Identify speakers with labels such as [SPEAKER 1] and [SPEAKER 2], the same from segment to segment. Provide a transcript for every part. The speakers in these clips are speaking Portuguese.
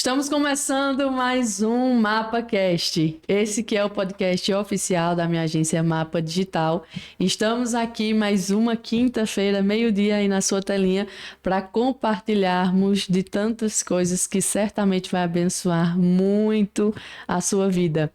[SPEAKER 1] Estamos começando mais um MapaCast. Esse que é o podcast oficial da minha agência Mapa Digital. Estamos aqui mais uma quinta-feira, meio-dia aí na sua telinha, para compartilharmos de tantas coisas que certamente vai abençoar muito a sua vida.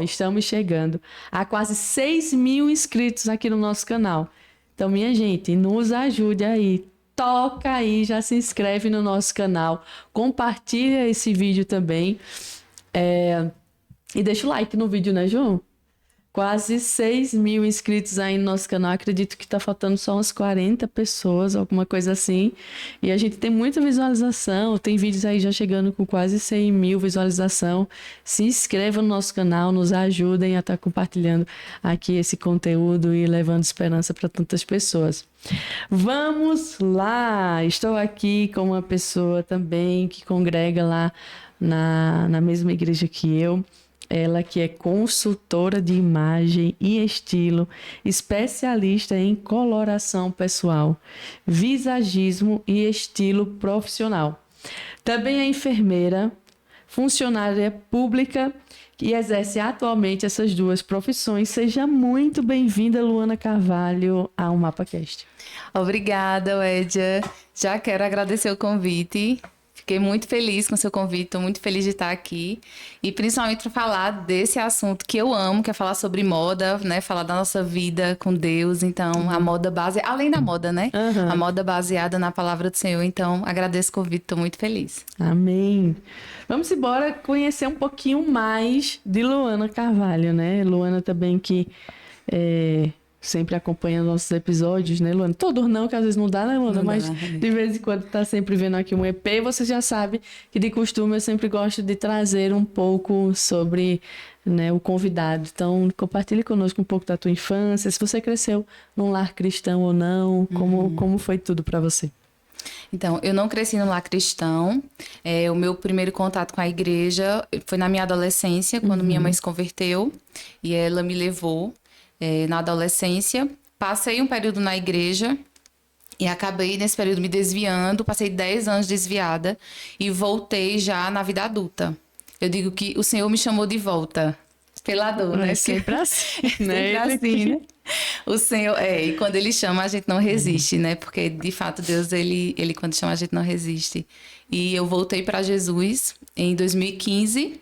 [SPEAKER 1] Estamos chegando a quase 6.000 inscritos aqui no nosso canal. Então, minha gente, nos ajude aí. Toca aí, já se inscreve no nosso canal, compartilha esse vídeo também e deixa o like no vídeo, né, João? Quase 6.000 inscritos aí no nosso canal. Acredito que tá faltando só umas 40 pessoas, alguma coisa assim. E a gente tem muita visualização. Tem vídeos aí já chegando com quase 100.000 visualização. Se inscreva no nosso canal, nos ajudem a estar compartilhando aqui esse conteúdo e levando esperança para tantas pessoas. Vamos lá! Estou aqui com uma pessoa também que congrega lá na mesma igreja que eu. Ela que é consultora de imagem e estilo, especialista em coloração pessoal, visagismo e estilo profissional. Também é enfermeira, funcionária pública e exerce atualmente essas duas profissões. Seja muito bem-vinda, Luana Carvalho, ao MapaCast.
[SPEAKER 2] Obrigada, Wédia. Já quero agradecer o convite. Fiquei muito feliz com o seu convite, estou muito feliz de estar aqui. E principalmente para falar desse assunto que eu amo, que é falar sobre moda, né? Falar da nossa vida com Deus. Então, a moda base, além da moda, né? A moda baseada na palavra do Senhor. Então, agradeço o convite, estou muito feliz.
[SPEAKER 1] Amém. Vamos embora conhecer um pouquinho mais de Luana Carvalho, né? Luana também que sempre acompanha nossos episódios, né, Luana? Todos não, que às vezes não dá, né, Luana? Mas de vez em quando tá sempre vendo aqui um EP. Você já sabe que de costume eu sempre gosto de trazer um pouco sobre, né, o convidado. Então, compartilhe conosco um pouco da tua infância, se você cresceu num lar cristão ou não, como foi tudo para você.
[SPEAKER 2] Então, eu não cresci no lar cristão. O meu primeiro contato com a igreja foi na minha adolescência, quando minha mãe se converteu e ela me levou na adolescência. Passei um período na igreja e acabei nesse período me desviando. Passei 10 anos desviada e voltei já na vida adulta. Eu digo que o Senhor me chamou de volta pela dor, né?
[SPEAKER 1] Sempre assim, né?
[SPEAKER 2] Sempre assim, né? O Senhor, e quando Ele chama, a gente não resiste, né? Porque, de fato, Deus, ele quando chama, a gente não resiste. E eu voltei para Jesus em 2015.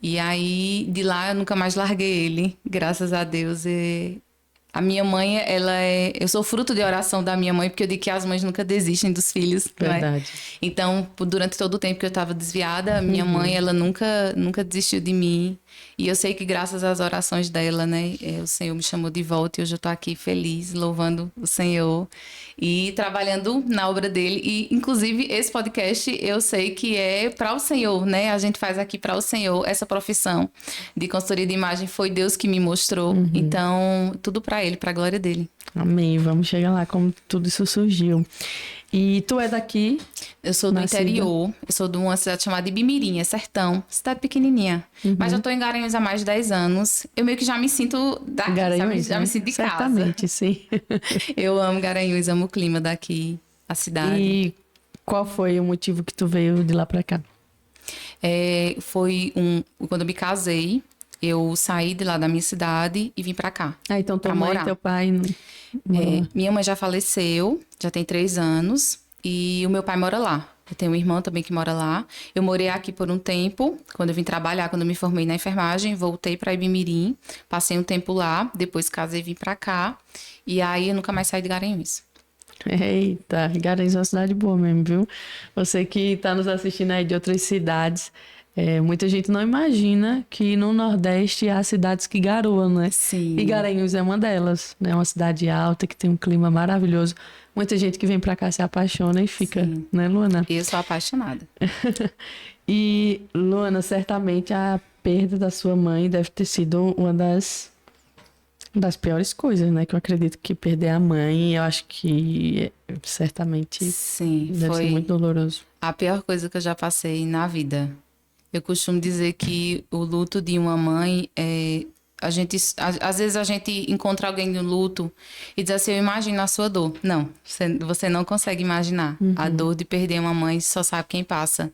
[SPEAKER 2] E aí, de lá, eu nunca mais larguei Ele, graças a Deus. A minha mãe, eu sou fruto de oração da minha mãe, porque eu digo que as mães nunca desistem dos filhos.
[SPEAKER 1] Verdade.
[SPEAKER 2] Né? Então, durante todo o tempo que eu estava desviada, a minha mãe, ela nunca desistiu de mim. E eu sei que graças às orações dela, né, o Senhor me chamou de volta e hoje eu estou aqui feliz, louvando o Senhor e trabalhando na obra dele. E, inclusive, esse podcast eu sei que é para o Senhor, né? A gente faz aqui para o Senhor. Essa profissão de consultoria de imagem foi Deus que me mostrou. Então, tudo para Ele, para a glória dele.
[SPEAKER 1] Amém. Vamos chegar lá como tudo isso surgiu. E tu é daqui?
[SPEAKER 2] Eu sou do interior. Eu sou de uma cidade chamada Ibimirim, sertão. Cidade pequenininha. Mas já estou em Garanhuns há mais de 10 anos. Eu meio que já me sinto daqui,
[SPEAKER 1] Garanhuns,
[SPEAKER 2] já me sinto de casa.
[SPEAKER 1] Certamente, sim.
[SPEAKER 2] Eu amo Garanhuns, amo o clima daqui, a cidade.
[SPEAKER 1] E qual foi o motivo que tu veio de lá pra cá?
[SPEAKER 2] Quando eu me casei, eu saí de lá da minha cidade e vim pra cá.
[SPEAKER 1] Então tua mãe e teu pai...
[SPEAKER 2] Minha mãe já faleceu, já tem 3 anos, e o meu pai mora lá. Eu tenho um irmão também que mora lá. Eu morei aqui por um tempo, quando eu vim trabalhar, quando eu me formei na enfermagem, voltei para Ibimirim, passei um tempo lá, depois casei e vim pra cá, e aí eu nunca mais saí de Garanhuns.
[SPEAKER 1] Eita, Garanhuns é uma cidade boa mesmo, viu? Você que tá nos assistindo aí de outras cidades... muita gente não imagina que no Nordeste há cidades que garoam, né?
[SPEAKER 2] Sim.
[SPEAKER 1] E Garanhuns é uma delas, né? Uma cidade alta que tem um clima maravilhoso. Muita gente que vem pra cá se apaixona e fica,
[SPEAKER 2] Sim.
[SPEAKER 1] Né, Luana?
[SPEAKER 2] Eu sou apaixonada.
[SPEAKER 1] E, Luana, certamente a perda da sua mãe deve ter sido uma das piores coisas, né? Que eu acredito que perder a mãe, eu acho que certamente
[SPEAKER 2] Sim,
[SPEAKER 1] deve ser muito doloroso.
[SPEAKER 2] A pior coisa que eu já passei na vida. Eu costumo dizer que o luto de uma mãe Às vezes a gente encontra alguém no luto e diz assim, eu imagino a sua dor. Não, você não consegue imaginar. A dor de perder uma mãe só sabe quem passa.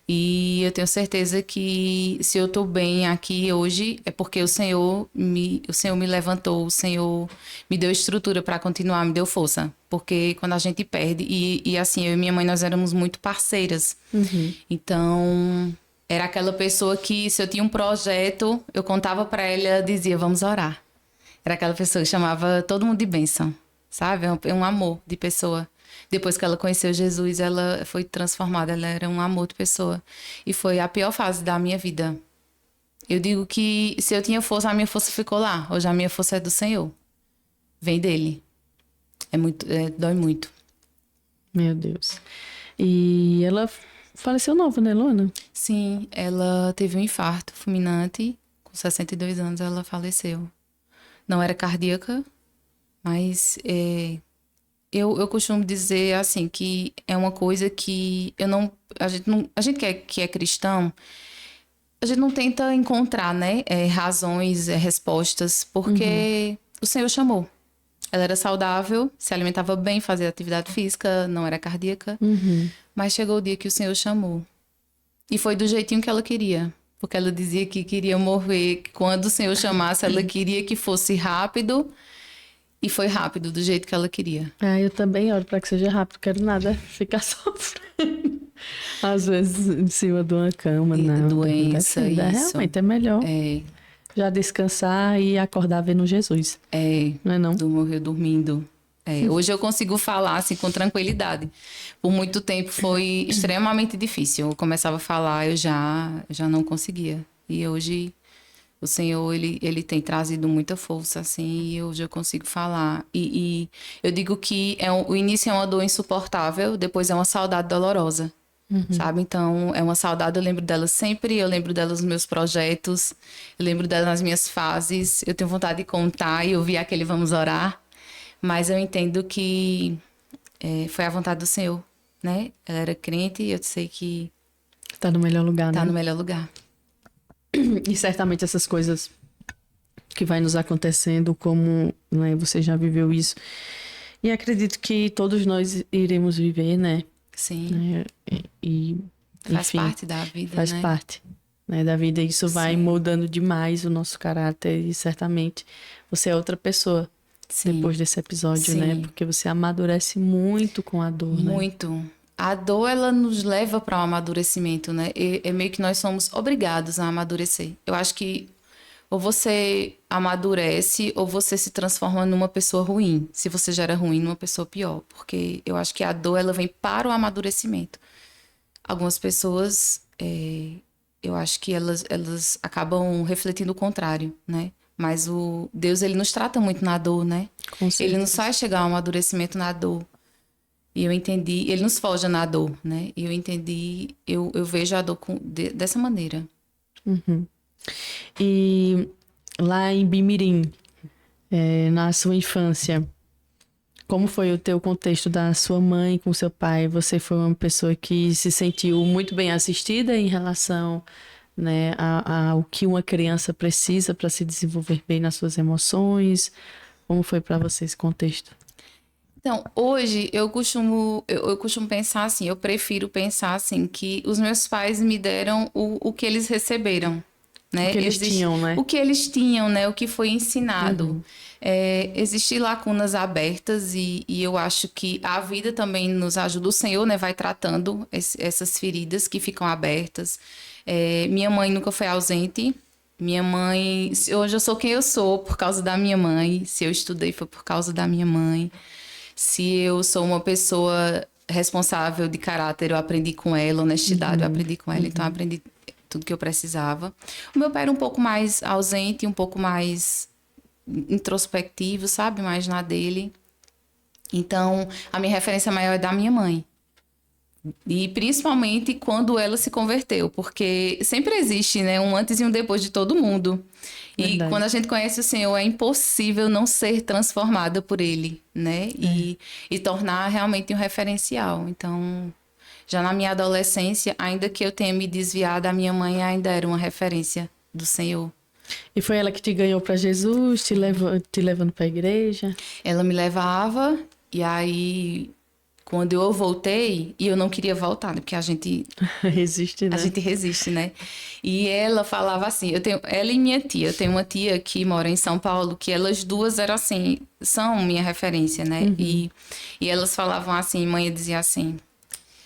[SPEAKER 2] E eu tenho certeza que se eu tô bem aqui hoje é porque o Senhor me levantou, o Senhor me deu estrutura para continuar, me deu força. Porque quando a gente perde, e assim, eu e minha mãe, nós éramos muito parceiras. Então... Era aquela pessoa que, se eu tinha um projeto, eu contava para ela, dizia, vamos orar. Era aquela pessoa que chamava todo mundo de bênção, sabe? É um amor de pessoa. Depois que ela conheceu Jesus, ela foi transformada, ela era um amor de pessoa. E foi a pior fase da minha vida. Eu digo que se eu tinha força, a minha força ficou lá. Hoje a minha força é do Senhor. Vem dele. Dói muito.
[SPEAKER 1] Meu Deus. E ela faleceu nova, né, Luana?
[SPEAKER 2] Sim, ela teve um infarto fulminante. Com 62 anos ela faleceu. Não era cardíaca, mas eu costumo dizer assim que é uma coisa que a gente que é cristão, a gente não tenta encontrar, né, razões, respostas, porque o Senhor chamou. Ela era saudável, se alimentava bem, fazia atividade física, não era cardíaca, mas chegou o dia que o Senhor chamou. E foi do jeitinho que ela queria. Porque ela dizia que queria morrer, que quando o Senhor chamasse, ela queria que fosse rápido. E foi rápido, do jeito que ela queria.
[SPEAKER 1] Eu também oro para que seja rápido. Quero nada ficar sofrendo. Às vezes, em cima de uma cama, não.
[SPEAKER 2] Doença, isso.
[SPEAKER 1] Realmente é melhor já descansar e acordar vendo Jesus. Não é não?
[SPEAKER 2] Morreu dormindo. Hoje eu consigo falar assim com tranquilidade. Por muito tempo foi extremamente difícil. Eu começava a falar, eu já não conseguia. E hoje o Senhor, ele tem trazido muita força, assim, e hoje eu consigo falar. E eu digo que o início é uma dor insuportável, depois é uma saudade dolorosa, sabe? Então, é uma saudade, eu lembro dela sempre, eu lembro dela nos meus projetos, eu lembro dela nas minhas fases, eu tenho vontade de contar e ouvir aquele Vamos Orar. Mas eu entendo que foi a vontade do Senhor, né? Ela era crente e eu sei que...
[SPEAKER 1] Tá no melhor lugar, né?
[SPEAKER 2] Tá no melhor lugar.
[SPEAKER 1] E certamente essas coisas que vai nos acontecendo, como, né, você já viveu isso. E acredito que todos nós iremos viver, né?
[SPEAKER 2] Sim.
[SPEAKER 1] Enfim,
[SPEAKER 2] faz parte da vida,
[SPEAKER 1] faz
[SPEAKER 2] né?
[SPEAKER 1] parte, né, da vida. Isso vai
[SPEAKER 2] Sim.
[SPEAKER 1] moldando demais o nosso caráter e certamente você é outra pessoa. Sim. Depois desse episódio,
[SPEAKER 2] Sim.
[SPEAKER 1] né? Porque você amadurece muito com a dor, né?
[SPEAKER 2] Muito. A dor, ela nos leva para um amadurecimento, né? É meio que nós somos obrigados a amadurecer. Eu acho que ou você amadurece ou você se transforma numa pessoa ruim. Se você já era ruim, numa pessoa pior. Porque eu acho que a dor, ela vem para o amadurecimento. Algumas pessoas, eu acho que elas acabam refletindo o contrário, né? Mas o Deus, ele nos trata muito na dor, né?
[SPEAKER 1] Com certeza.
[SPEAKER 2] Ele nos faz chegar ao amadurecimento na dor. E eu entendi, ele nos forja na dor, né? E eu entendi, eu vejo a dor dessa maneira.
[SPEAKER 1] E lá em Bimirim, na sua infância, como foi o teu contexto da sua mãe com seu pai? Você foi uma pessoa que se sentiu muito bem assistida em relação, né, ao que uma criança precisa para se desenvolver bem nas suas emoções? Como foi para você esse contexto?
[SPEAKER 2] Então, hoje eu costumo pensar assim, eu prefiro pensar assim, que os meus pais me deram o que eles receberam, né?
[SPEAKER 1] O que eles tinham, né?
[SPEAKER 2] O que eles tinham, né? O que foi ensinado. Existem lacunas abertas e eu acho que a vida também nos ajuda. O Senhor, né, vai tratando essas feridas que ficam abertas. Minha mãe nunca foi ausente. Minha mãe... Hoje eu sou quem eu sou por causa da minha mãe. Se eu estudei foi por causa da minha mãe. Se eu sou uma pessoa responsável de caráter, eu aprendi com ela. Honestidade, eu aprendi com ela. Então, eu aprendi tudo que eu precisava. O meu pai era um pouco mais ausente, um pouco mais introspectivo, sabe? Mais na dele. Então, a minha referência maior é da minha mãe. E principalmente quando ela se converteu, porque sempre existe, né, um antes e um depois de todo mundo.
[SPEAKER 1] Verdade.
[SPEAKER 2] E quando a gente conhece o Senhor, é impossível não ser transformada por Ele, né? E tornar realmente um referencial. Então, já na minha adolescência, ainda que eu tenha me desviado, a minha mãe ainda era uma referência do Senhor.
[SPEAKER 1] E foi ela que te ganhou para Jesus, te levando para a igreja?
[SPEAKER 2] Ela me levava e aí quando eu voltei, e eu não queria voltar, né? Porque a gente
[SPEAKER 1] Resiste, né?
[SPEAKER 2] resiste, né? E ela falava assim, ela e minha tia, eu tenho uma tia que mora em São Paulo, que elas duas eram assim, são minha referência, né? E elas falavam assim, mãe dizia assim,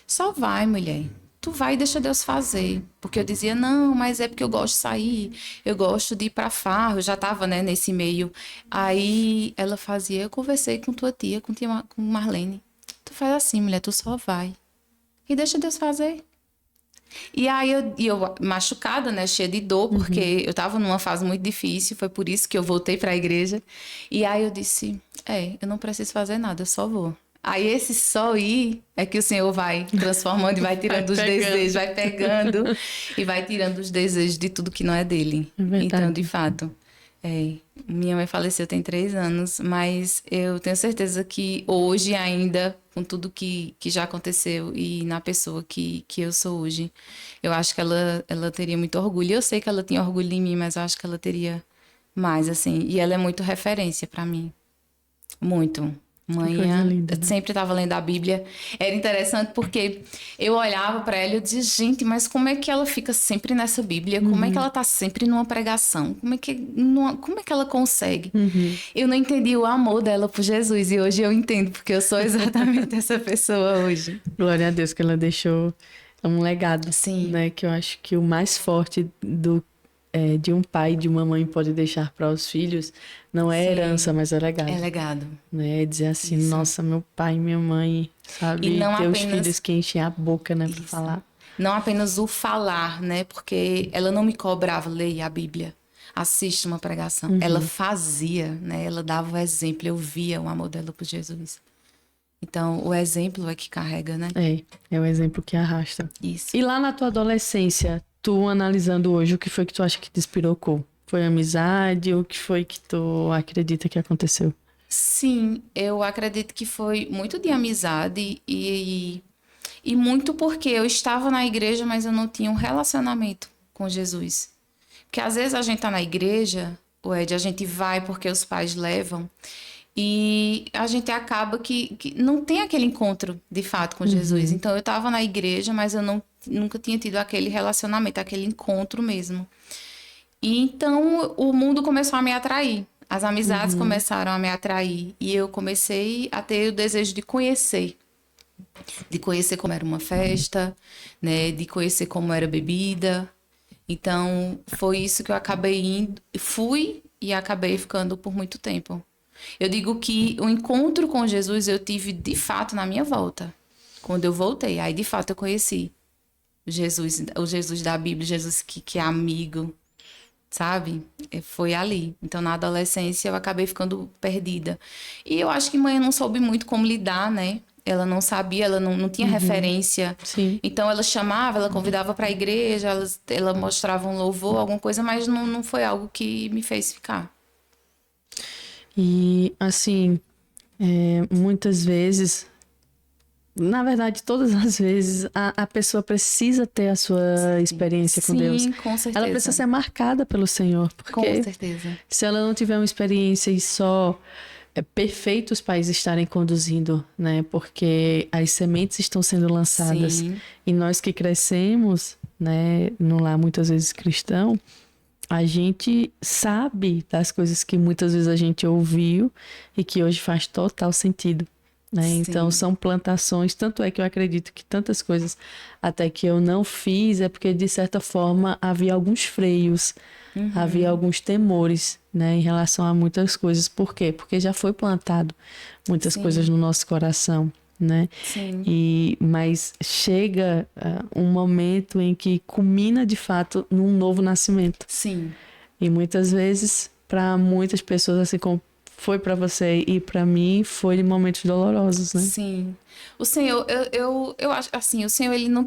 [SPEAKER 2] só vai, mulher. Tu vai e deixa Deus fazer. Porque eu dizia, não, mas é porque eu gosto de sair, eu gosto de ir pra farra, eu já tava, né, nesse meio. Aí ela fazia, eu conversei com tua tia, com Marlene. Tu faz assim, mulher, tu só vai. E deixa Deus fazer. E aí eu machucada, né, cheia de dor, porque eu tava numa fase muito difícil, foi por isso que eu voltei pra igreja. E aí eu disse, eu não preciso fazer nada, eu só vou. Aí esse só ir é que o Senhor vai transformando e vai tirando os desejos, vai pegando e vai tirando os desejos de tudo que não é dele. Então, de fato, minha mãe faleceu tem 3 anos, mas eu tenho certeza que hoje ainda, com tudo que já aconteceu e na pessoa que eu sou hoje, eu acho que ela teria muito orgulho. Eu sei que ela tinha orgulho em mim, mas eu acho que ela teria mais, assim. E ela é muito referência para mim. Muito. Mãe,
[SPEAKER 1] linda, né?
[SPEAKER 2] eu sempre estava lendo a Bíblia. Era interessante porque eu olhava para ela e eu dizia, gente, mas como é que ela fica sempre nessa Bíblia? Como é que ela está sempre numa pregação? Como é que ela consegue? Eu não entendi o amor dela por Jesus e hoje eu entendo, porque eu sou exatamente essa pessoa hoje.
[SPEAKER 1] Glória a Deus que ela deixou um legado,
[SPEAKER 2] Sim.
[SPEAKER 1] né? Que eu acho que o mais forte de um pai e de uma mãe pode deixar para os filhos não é herança, mas é legado.
[SPEAKER 2] É legado.
[SPEAKER 1] Né? É dizer assim, nossa, meu pai e minha mãe, sabe?
[SPEAKER 2] E não
[SPEAKER 1] ter os
[SPEAKER 2] apenas...
[SPEAKER 1] filhos que enchem a boca, né, para falar.
[SPEAKER 2] Não apenas o falar, né? Porque ela não me cobrava, leia a Bíblia, assiste uma pregação. Ela fazia, né? Ela dava o exemplo, eu via o amor dela por Jesus. Então, o exemplo é que carrega, né?
[SPEAKER 1] É o exemplo que arrasta.
[SPEAKER 2] Isso.
[SPEAKER 1] E lá na tua adolescência, tu analisando hoje, o que foi que tu acha que te despirocou? Foi amizade? O que foi que tu acredita que aconteceu?
[SPEAKER 2] Sim, eu acredito que foi muito de amizade e muito porque eu estava na igreja, mas eu não tinha um relacionamento com Jesus. Porque às vezes a gente tá na igreja, a gente vai porque os pais levam, e a gente acaba que não tem aquele encontro de fato com Jesus. Então eu estava na igreja, mas eu nunca tinha tido aquele relacionamento, aquele encontro mesmo. E então o mundo começou a me atrair. As amizades começaram a me atrair. E eu comecei a ter o desejo de conhecer. De conhecer como era uma festa, né? De conhecer como era bebida. Então, foi isso que eu acabei indo. Fui e acabei ficando por muito tempo. Eu digo que o encontro com Jesus eu tive, de fato, na minha volta. Quando eu voltei. Aí, de fato, eu conheci o Jesus da Bíblia, Jesus que é amigo, sabe? Foi ali. Então, na adolescência, eu acabei ficando perdida. E eu acho que mãe não soube muito como lidar, né? Ela não sabia, ela não tinha referência.
[SPEAKER 1] Sim.
[SPEAKER 2] Então, ela chamava, ela convidava para a igreja, ela mostrava um louvor, alguma coisa, mas não foi algo que me fez ficar.
[SPEAKER 1] E, assim, muitas vezes, na verdade, todas as vezes, a pessoa precisa ter a sua experiência com Deus.
[SPEAKER 2] Sim, com certeza.
[SPEAKER 1] Ela precisa ser marcada pelo Senhor. Porque
[SPEAKER 2] com certeza.
[SPEAKER 1] se ela não tiver uma experiência e só perfeito os pais estarem conduzindo, né? Porque as sementes estão sendo lançadas.
[SPEAKER 2] Sim.
[SPEAKER 1] E nós que crescemos, né, no lar muitas vezes cristão, a gente sabe das coisas que muitas vezes a gente ouviu e que hoje faz total sentido, né? Então são plantações, tanto é que eu acredito que tantas coisas até que eu não fiz é porque de certa forma havia alguns freios, havia alguns temores, né, em relação a muitas coisas. Por quê? Porque já foi plantado muitas coisas no nosso coração, né?
[SPEAKER 2] Sim.
[SPEAKER 1] Mas chega um momento em que culmina de fato num novo nascimento.
[SPEAKER 2] Sim.
[SPEAKER 1] E muitas vezes, para muitas pessoas, assim como foi para você e para mim, foi em momentos dolorosos, né?
[SPEAKER 2] Sim. O Senhor, eu acho assim, o Senhor, ele não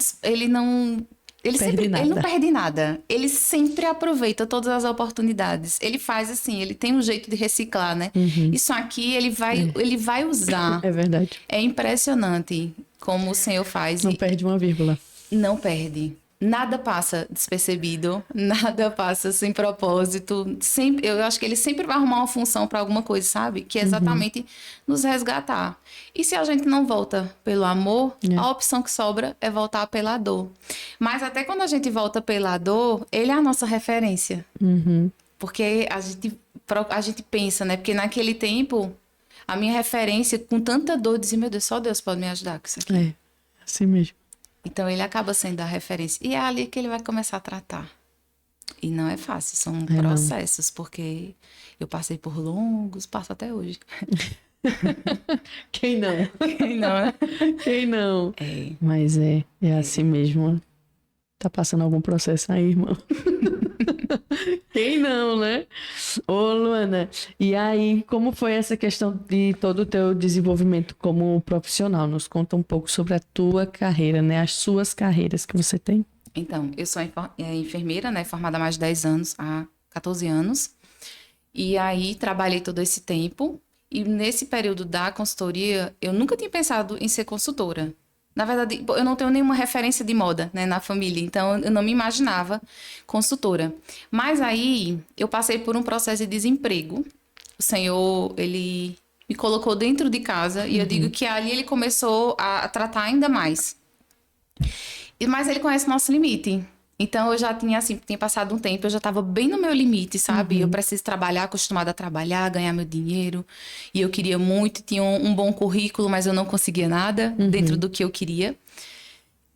[SPEAKER 1] Perde nada.
[SPEAKER 2] Ele não perde nada. Ele sempre aproveita todas as oportunidades. Ele faz assim, ele tem um jeito de reciclar, né? Isso aqui ele vai usar.
[SPEAKER 1] É verdade.
[SPEAKER 2] É impressionante como o Senhor faz.
[SPEAKER 1] Não perde uma vírgula.
[SPEAKER 2] Não perde. nada passa despercebido, nada passa sem propósito. Sempre, eu acho que ele sempre vai arrumar uma função para alguma coisa, sabe? Que é exatamente nos resgatar. E se a gente não volta pelo amor, a opção que sobra é voltar pela dor. Mas até quando a gente volta pela dor, ele é a nossa referência. Porque a gente pensa, né? Porque naquele tempo, a minha referência, com tanta dor, dizia, meu Deus, só Deus pode me ajudar com isso aqui.
[SPEAKER 1] É, assim mesmo.
[SPEAKER 2] Então, ele acaba sendo a referência. E é ali que ele vai começar a tratar. E não é fácil, são processos, porque eu passei por longos, passo até hoje.
[SPEAKER 1] Quem não?
[SPEAKER 2] Quem não, né?
[SPEAKER 1] Quem não?
[SPEAKER 2] É.
[SPEAKER 1] Mas é assim mesmo. Tá passando algum processo aí, irmão? Quem não, né? Ô, Luana, e aí, como foi essa questão de todo o teu desenvolvimento como profissional? Nos conta um pouco sobre a tua carreira, né? As suas carreiras que você tem.
[SPEAKER 2] Então, eu sou enfermeira, né? Formada há mais de 10 anos, há 14 anos. E aí, trabalhei todo esse tempo. E nesse período da consultoria, eu nunca tinha pensado em ser consultora. Na verdade, eu não tenho nenhuma referência de moda, né, na família, então eu não me imaginava consultora. Mas aí, eu passei por um processo de desemprego. O Senhor, ele me colocou dentro de casa e eu digo que ali ele começou a tratar ainda mais. Mas ele conhece o nosso limite. Então, eu já tinha, assim, tinha passado um tempo, eu já estava bem no meu limite, sabe? Eu preciso trabalhar, acostumada a trabalhar, ganhar meu dinheiro. E eu queria muito, tinha um bom currículo, mas eu não conseguia nada dentro do que eu queria.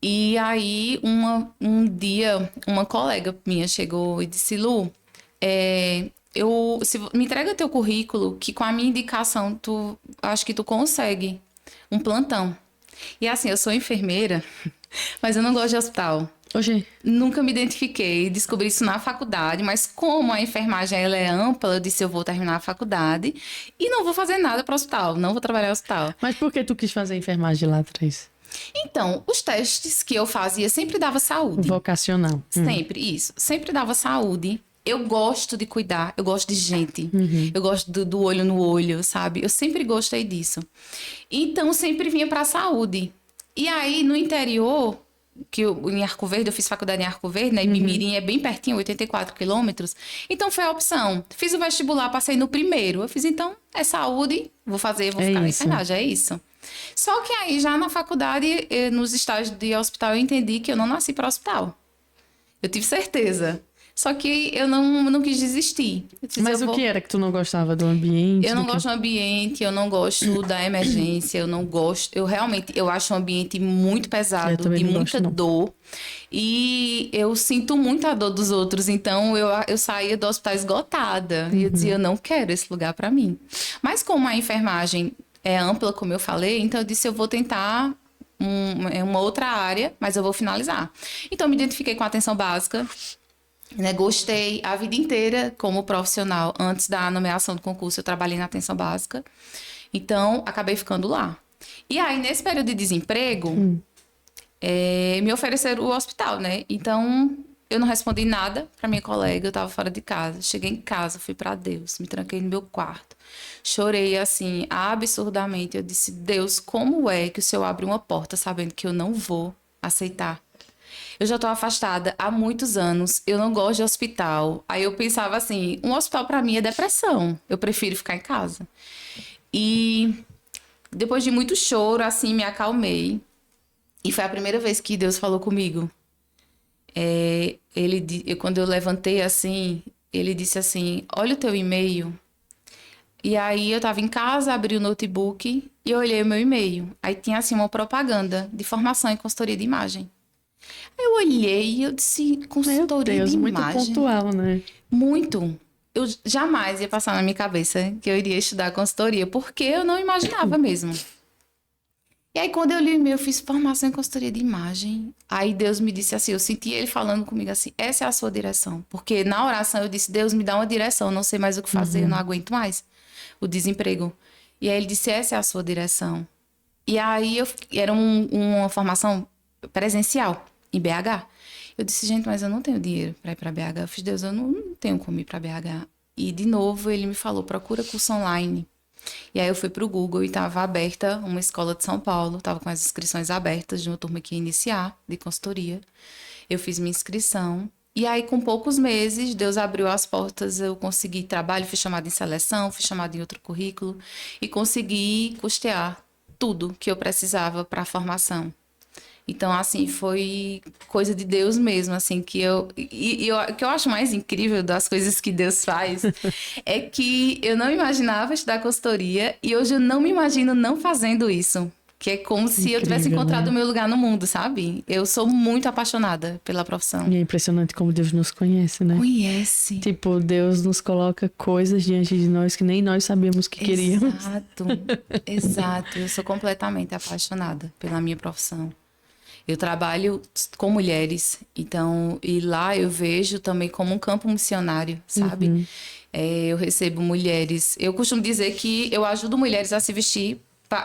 [SPEAKER 2] E aí, um dia, uma colega minha chegou e disse, Lu, me entrega teu currículo, que com a minha indicação, acho que tu consegue um plantão. E assim, eu sou enfermeira, mas eu não gosto de hospital.
[SPEAKER 1] Hoje,
[SPEAKER 2] Nunca me identifiquei, descobri isso na faculdade, mas como a enfermagem ela é ampla, eu disse eu vou terminar a faculdade e não vou fazer nada para o hospital, não vou trabalhar no hospital.
[SPEAKER 1] mas por que tu quis fazer enfermagem lá atrás?
[SPEAKER 2] Então, os testes que eu fazia sempre dava saúde.
[SPEAKER 1] Vocacional.
[SPEAKER 2] Sempre, isso. Sempre dava saúde. Eu gosto de cuidar, eu gosto de gente. Eu gosto do olho no olho, sabe? Eu sempre gostei disso. Então, sempre vinha para a saúde. E aí, no interior, em Arco Verde, eu fiz faculdade em Arco Verde, né? E Mimirim é bem pertinho, 84 quilômetros. Então, foi a opção. Fiz o vestibular, passei no primeiro. Eu fiz, então, é saúde, vou ficar na enfermagem, é isso. Só que aí, já na faculdade, nos estágios de hospital, eu entendi que eu não nasci para hospital. Eu tive certeza. Só que eu não quis desistir.
[SPEAKER 1] Mas o que era que tu não gostava do ambiente?
[SPEAKER 2] Eu não gosto do ambiente, eu não gosto da emergência, eu não gosto... Eu acho um ambiente muito pesado, de muita dor. E eu sinto muita dor dos outros. Então, eu saía do hospital esgotada. E eu dizia, eu não quero esse lugar para mim. Mas como a enfermagem é ampla, como eu falei, então eu disse, eu vou tentar uma outra área, mas eu vou finalizar. Então, eu me identifiquei com a atenção básica. Né, gostei a vida inteira como profissional. Antes da nomeação do concurso, eu trabalhei na atenção básica. Então, acabei ficando lá. E aí, nesse período de desemprego, me ofereceram o hospital, né? Então, eu não respondi nada para minha colega. Eu estava fora de casa. Cheguei em casa, fui para Deus. Me tranquei no meu quarto. Chorei, assim, absurdamente. Eu disse, Deus, como é que o Senhor abre uma porta sabendo que eu não vou aceitar? Eu já tô afastada há muitos anos, eu não gosto de hospital. Aí eu pensava assim, um hospital para mim é depressão, eu prefiro ficar em casa. E depois de muito choro, assim, me acalmei. E foi a primeira vez que Deus falou comigo. Quando eu levantei assim, ele disse assim, olha o teu e-mail. E aí eu tava em casa, abri o notebook e olhei o meu e-mail. Aí tinha assim uma propaganda de formação em consultoria de imagem. Eu olhei e eu disse, consultoria de imagem.
[SPEAKER 1] Muito pontual, né?
[SPEAKER 2] Muito. Eu jamais ia passar na minha cabeça que eu iria estudar consultoria, porque eu não imaginava mesmo. E aí, quando eu li o e-mail, eu fiz formação em consultoria de imagem. Aí Deus me disse assim, eu senti ele falando comigo assim, essa é a sua direção. Porque na oração eu disse, Deus me dá uma direção, eu não sei mais o que fazer, eu não aguento mais o desemprego. E aí ele disse, essa é a sua direção. E aí, era uma formação presencial em BH. Eu disse, gente, mas eu não tenho dinheiro para ir para BH. Eu fiz, Deus, eu não tenho como ir para BH. E, de novo, ele me falou, procura curso online. E aí eu fui pro Google e estava aberta uma escola de São Paulo, estava com as inscrições abertas de uma turma que ia iniciar de consultoria. Eu fiz minha inscrição. E aí, com poucos meses, Deus abriu as portas, eu consegui trabalho, fui chamada em seleção, fui chamada em outro currículo e consegui custear tudo que eu precisava para a formação. Então, assim, foi coisa de Deus mesmo, assim, que o que eu acho mais incrível das coisas que Deus faz é que eu não imaginava estudar consultoria e hoje eu não me imagino não fazendo isso. Que é como se eu tivesse encontrado o meu lugar no mundo, sabe? Eu sou muito apaixonada pela profissão.
[SPEAKER 1] E é impressionante como Deus nos conhece, né?
[SPEAKER 2] Conhece.
[SPEAKER 1] Tipo, Deus nos coloca coisas diante de nós que nem nós sabíamos que queríamos.
[SPEAKER 2] Exato, exato. Eu sou completamente apaixonada pela minha profissão. Eu trabalho com mulheres, então, e lá eu vejo também como um campo missionário, sabe? Eu recebo mulheres. Eu costumo dizer que eu ajudo mulheres a se vestir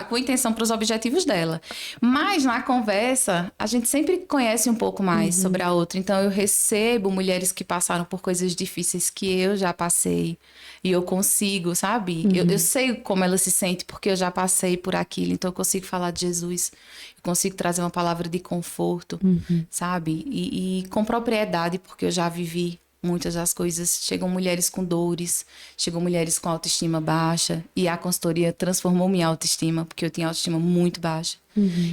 [SPEAKER 2] com intenção para os objetivos dela. Mas na conversa, a gente sempre conhece um pouco mais sobre a outra. Então eu recebo mulheres que passaram por coisas difíceis que eu já passei. E eu consigo, sabe? Eu sei como ela se sente porque eu já passei por aquilo. Então eu consigo falar de Jesus. Eu consigo trazer uma palavra de conforto, sabe? E com propriedade, porque eu já vivi muitas das coisas. Chegam mulheres com dores, chegam mulheres com autoestima baixa, e a consultoria transformou minha autoestima, porque eu tinha autoestima muito baixa.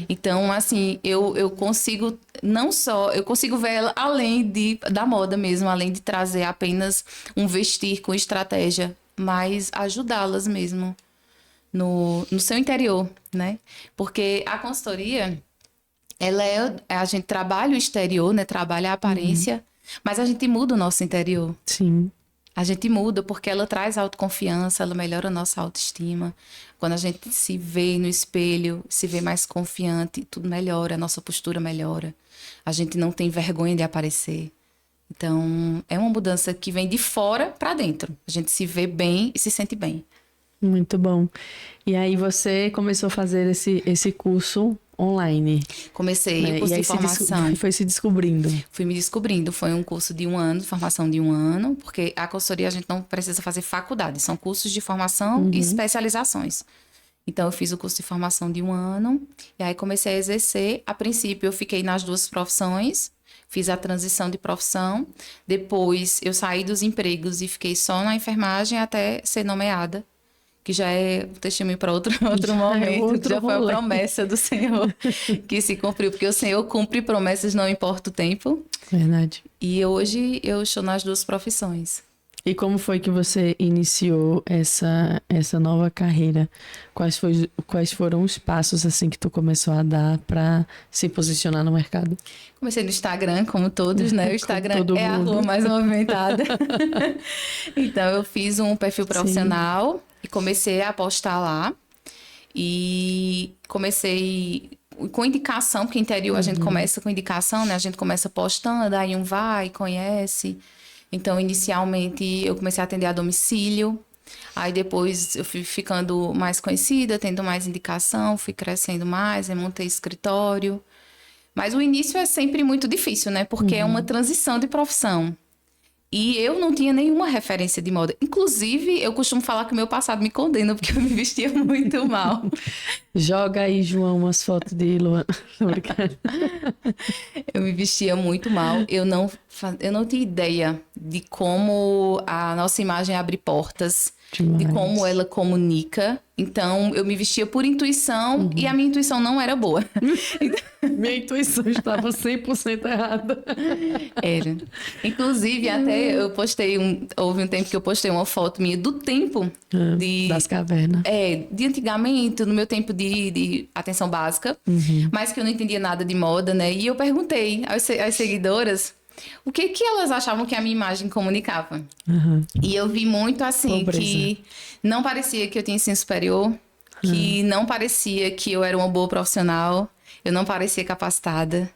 [SPEAKER 2] Então, assim, eu consigo, não só, eu consigo ver ela além da moda mesmo, além de trazer apenas um vestir com estratégia, mas ajudá-las mesmo no seu interior, né? Porque a consultoria, a gente trabalha o exterior, né? Trabalha a aparência, mas a gente muda o nosso interior.
[SPEAKER 1] Sim.
[SPEAKER 2] A gente muda porque ela traz autoconfiança, ela melhora a nossa autoestima. Quando a gente se vê no espelho, se vê mais confiante, tudo melhora, a nossa postura melhora. A gente não tem vergonha de aparecer. Então, é uma mudança que vem de fora para dentro. A gente se vê bem e se sente bem.
[SPEAKER 1] Muito bom. E aí você começou a fazer esse curso online.
[SPEAKER 2] Comecei
[SPEAKER 1] né?
[SPEAKER 2] o curso
[SPEAKER 1] E aí
[SPEAKER 2] de formação.
[SPEAKER 1] Foi se descobrindo.
[SPEAKER 2] Fui me descobrindo. Foi um curso de 1 ano, formação de 1 ano, porque a consultoria a gente não precisa fazer faculdade, são cursos de formação e especializações. Então, eu fiz o curso de formação de 1 ano, e aí comecei a exercer. A princípio, eu fiquei nas 2 profissões, fiz a transição de profissão. Depois, eu saí dos empregos e fiquei só na enfermagem até ser nomeada, que já é um testemunho para outro momento, já foi a promessa do Senhor que se cumpriu, porque o Senhor cumpre promessas, não importa o tempo.
[SPEAKER 1] Verdade.
[SPEAKER 2] E hoje eu estou nas 2 profissões.
[SPEAKER 1] E como foi que você iniciou essa nova carreira? Quais foram os passos assim que tu começou a dar para se posicionar no mercado?
[SPEAKER 2] Comecei no Instagram, como todos, né? O Instagram é a
[SPEAKER 1] mundo.
[SPEAKER 2] rua mais movimentada. Então, eu fiz um perfil profissional e comecei a postar lá. E comecei com indicação, porque interior a gente começa com indicação, né? A gente começa postando, aí um vai, conhece. Então, inicialmente, eu comecei a atender a domicílio. Aí, depois, eu fui ficando mais conhecida, tendo mais indicação, fui crescendo mais, aí montei escritório. Mas o início é sempre muito difícil, né? Porque é uma transição de profissão. E eu não tinha nenhuma referência de moda. Inclusive, eu costumo falar que o meu passado me condena, porque eu me vestia muito mal.
[SPEAKER 1] Joga aí, João, umas fotos de Luana.
[SPEAKER 2] Eu me vestia muito mal. Eu não tinha ideia de como a nossa imagem abre portas, de como ela comunica. Então, eu me vestia por intuição e a minha intuição não era boa.
[SPEAKER 1] Minha intuição estava 100% errada.
[SPEAKER 2] Era. Inclusive, até eu postei houve um tempo que eu postei uma foto minha do tempo
[SPEAKER 1] das cavernas.
[SPEAKER 2] De antigamente, no meu tempo de atenção básica, mas que eu não entendia nada de moda, né? E eu perguntei às seguidoras o que elas achavam que a minha imagem comunicava. E eu vi muito assim,
[SPEAKER 1] Pobreza.
[SPEAKER 2] que não parecia que eu tinha ensino superior, que não parecia que eu era uma boa profissional, eu não parecia capacitada.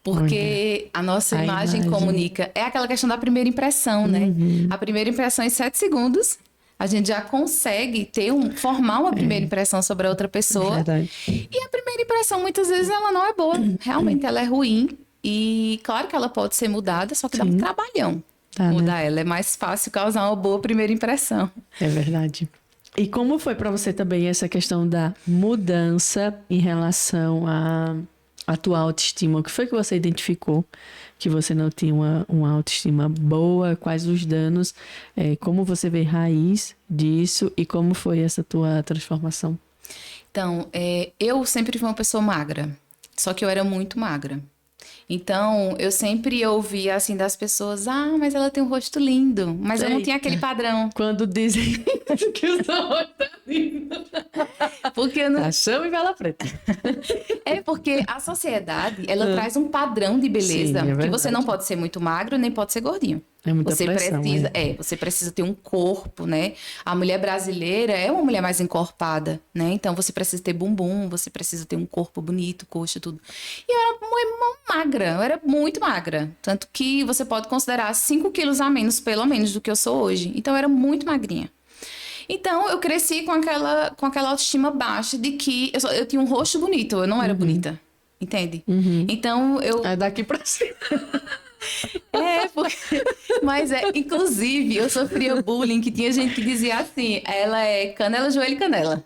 [SPEAKER 2] Porque a nossa imagem comunica. É aquela questão da primeira impressão, né? A primeira impressão, em 7 segundos, a gente já consegue formar uma primeira impressão sobre a outra pessoa.
[SPEAKER 1] Verdade.
[SPEAKER 2] E a primeira impressão, muitas vezes, ela não é boa. Realmente, ela é ruim. E claro que ela pode ser mudada, só que dá um trabalhão
[SPEAKER 1] Tá,
[SPEAKER 2] mudar
[SPEAKER 1] né?
[SPEAKER 2] ela. É mais fácil causar uma boa primeira impressão.
[SPEAKER 1] É verdade. E como foi para você também essa questão da mudança em relação à tua autoestima? O que foi que você identificou que você não tinha uma autoestima boa? Quais os danos? Como você vê raiz disso e como foi essa tua transformação?
[SPEAKER 2] Então, eu sempre fui uma pessoa magra, só que eu era muito magra. Então, eu sempre ouvia, assim, das pessoas, mas ela tem um rosto lindo, mas eu não tinha aquele padrão.
[SPEAKER 1] Quando dizem que o seu rosto é lindo.
[SPEAKER 2] Porque eu não...
[SPEAKER 1] Chama e vela preta.
[SPEAKER 2] Porque a sociedade, ela traz um padrão de beleza,
[SPEAKER 1] Sim,
[SPEAKER 2] que você não pode ser muito magro, nem pode ser gordinho.
[SPEAKER 1] É muita
[SPEAKER 2] Você
[SPEAKER 1] pressão,
[SPEAKER 2] precisa, você precisa ter um corpo, né? A mulher brasileira é uma mulher mais encorpada, né? Então você precisa ter bumbum, você precisa ter um corpo bonito, coxa, tudo. E eu era muito magra, eu era muito magra. Tanto que você pode considerar 5 quilos a menos, pelo menos, do que eu sou hoje. Então eu era muito magrinha. Então eu cresci com aquela autoestima baixa de que eu tinha um rosto bonito, eu não era bonita. Entende? Então eu.
[SPEAKER 1] É daqui pra cima.
[SPEAKER 2] Mas inclusive, eu sofria bullying, que tinha gente que dizia assim, ela é canela, joelho e canela.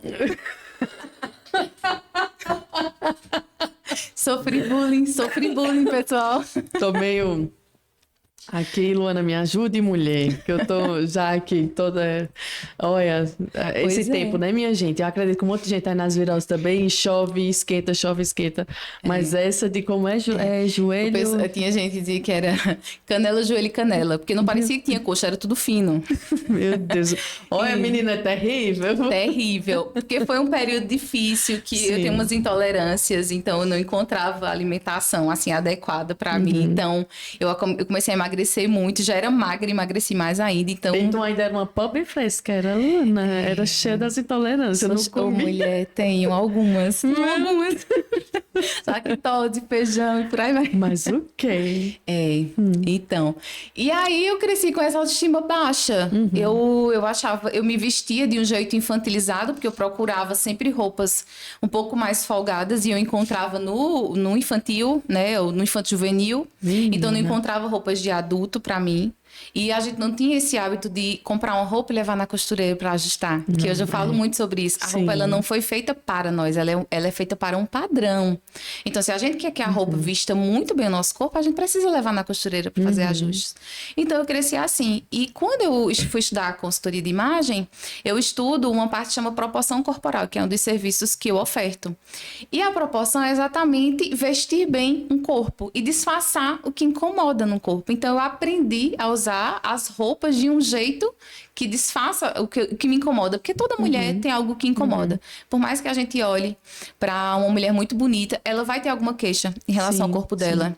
[SPEAKER 2] Sofri bullying, pessoal.
[SPEAKER 1] Tô meio... Aqui, Luana, me ajude, mulher, que eu tô já aqui toda... Olha, esse tempo, né, minha gente? Eu acredito que um monte de gente tá nas viroses também, chove, esquenta. Mas essa de como é joelho...
[SPEAKER 2] Tinha gente que dizia que era canela, joelho e canela, porque não parecia que tinha coxa, era tudo fino.
[SPEAKER 1] Meu Deus. Olha, menina, é terrível.
[SPEAKER 2] Terrível, porque foi um período difícil, que eu tenho umas intolerâncias, então eu não encontrava alimentação, assim, adequada pra mim. Então, eu comecei a emagrecer muito, já era magra, emagreci mais ainda, então...
[SPEAKER 1] Então ainda era uma pobre fresca, era Luana, era cheia das intolerâncias, não comia.
[SPEAKER 2] Mulher, tenho algumas. Lactose, feijão e por aí vai.
[SPEAKER 1] Mas o quê?
[SPEAKER 2] Então. E aí eu cresci com essa autoestima baixa. Eu achava, eu me vestia de um jeito infantilizado, porque eu procurava sempre roupas um pouco mais folgadas e eu encontrava no infantil, né, ou no infanto juvenil. Então eu não encontrava roupas de adulto pra mim. E a gente não tinha esse hábito de comprar uma roupa e levar na costureira para ajustar. Que hoje eu falo muito sobre isso. A roupa, ela não foi feita para nós, ela é feita para um padrão. Então, se a gente quer que a roupa vista muito bem o nosso corpo, a gente precisa levar na costureira para fazer ajustes. Então, eu cresci assim. E quando eu fui estudar a consultoria de imagem, eu estudo uma parte que chama proporção corporal, que é um dos serviços que eu oferto. E a proporção é exatamente vestir bem um corpo e disfarçar o que incomoda no corpo. Então, eu aprendi a usar as roupas de um jeito que disfarça o que me incomoda, porque toda mulher tem algo que incomoda. Por mais que a gente olhe para uma mulher muito bonita, ela vai ter alguma queixa em relação ao corpo dela.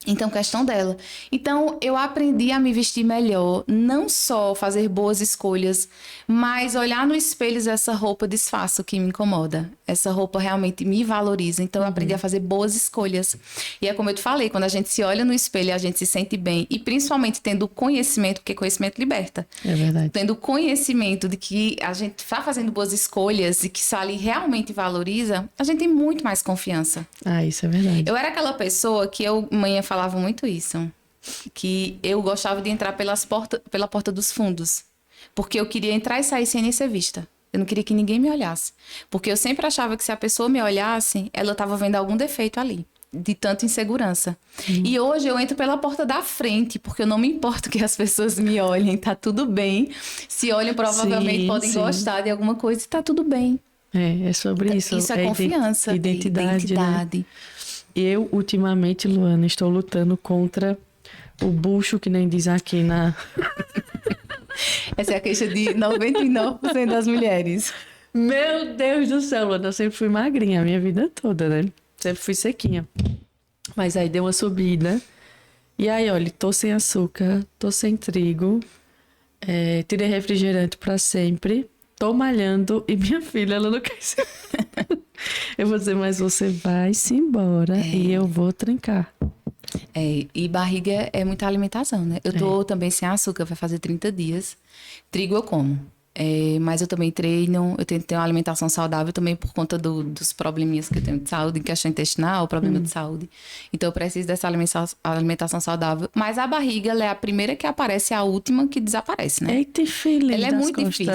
[SPEAKER 2] Então, questão dela. Então, eu aprendi a me vestir melhor, não só fazer boas escolhas, mas olhar no espelho e essa roupa disfarça o que me incomoda. Essa roupa realmente me valoriza. Então, eu aprendi a fazer boas escolhas. E é como eu te falei, quando a gente se olha no espelho, a gente se sente bem. E principalmente tendo conhecimento, porque conhecimento liberta.
[SPEAKER 1] É verdade.
[SPEAKER 2] Tendo conhecimento de que a gente está fazendo boas escolhas e que isso ali realmente valoriza, a gente tem muito mais confiança.
[SPEAKER 1] Isso é verdade.
[SPEAKER 2] Eu era aquela pessoa que mãe falava muito isso, que eu gostava de entrar pela porta dos fundos, porque eu queria entrar e sair sem nem ser vista. Eu não queria que ninguém me olhasse, porque eu sempre achava que se a pessoa me olhasse, ela estava vendo algum defeito ali, de tanta insegurança. E hoje eu entro pela porta da frente, porque eu não me importo que as pessoas me olhem, tá tudo bem. Se olham, provavelmente podem gostar de alguma coisa e tá tudo bem.
[SPEAKER 1] É sobre isso.
[SPEAKER 2] Isso é confiança,
[SPEAKER 1] identidade. Né? Eu, ultimamente, Luana, estou lutando contra o bucho, que nem diz aqui na...
[SPEAKER 2] Essa é a queixa de 99% das mulheres.
[SPEAKER 1] Meu Deus do céu, Luana, eu sempre fui magrinha a minha vida toda, né? Sempre fui sequinha. Mas aí deu uma subida. E aí, olha, tô sem açúcar, tô sem trigo, tirei refrigerante pra sempre, tô malhando e minha filha, ela não quer ser... Eu vou dizer, mas você vai-se embora e eu vou trincar.
[SPEAKER 2] E barriga é muita alimentação, né? Eu tô também sem açúcar, vai fazer 30 dias. Trigo eu como. Mas eu também treino, eu tento ter uma alimentação saudável também por conta dos probleminhas que eu tenho de saúde, em questão intestinal, problema de saúde. Então eu preciso dessa alimentação saudável. Mas a barriga, ela é a primeira que aparece, a última que desaparece, né?
[SPEAKER 1] Eita, filha,
[SPEAKER 2] ela é muito difícil.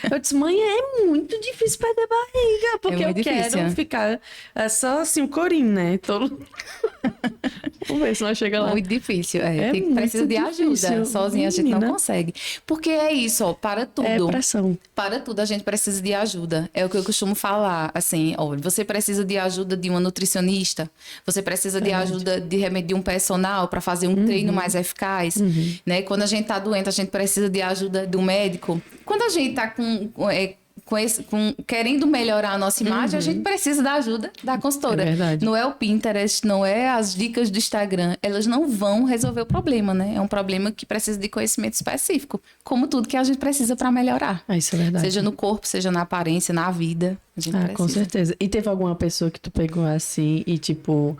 [SPEAKER 1] Eu disse, mãe, é muito difícil perder barriga, porque eu
[SPEAKER 2] difícil,
[SPEAKER 1] quero ficar só assim, o corinho, né? Vamos ver se nós chega lá.
[SPEAKER 2] Muito difícil, precisa de
[SPEAKER 1] difícil.
[SPEAKER 2] ajuda. Sozinha a gente não consegue. Porque é isso, ó, para tudo.
[SPEAKER 1] É pressão.
[SPEAKER 2] Para tudo a gente precisa de ajuda. É o que eu costumo falar, assim, olha, você precisa de ajuda de uma nutricionista, você precisa de ajuda de um personal para fazer um treino mais eficaz, né? Quando a gente tá doente, a gente precisa de ajuda do médico. Quando a gente tá querendo melhorar a nossa imagem, a gente precisa da ajuda da consultora.
[SPEAKER 1] É verdade.
[SPEAKER 2] Não é o Pinterest, não é as dicas do Instagram. Elas não vão resolver o problema, né? É um problema que precisa de conhecimento específico. Como tudo que a gente precisa para melhorar.
[SPEAKER 1] Isso é verdade.
[SPEAKER 2] Seja no corpo, seja na aparência, na vida. A gente precisa.
[SPEAKER 1] Com certeza. E teve alguma pessoa que tu pegou assim e tipo...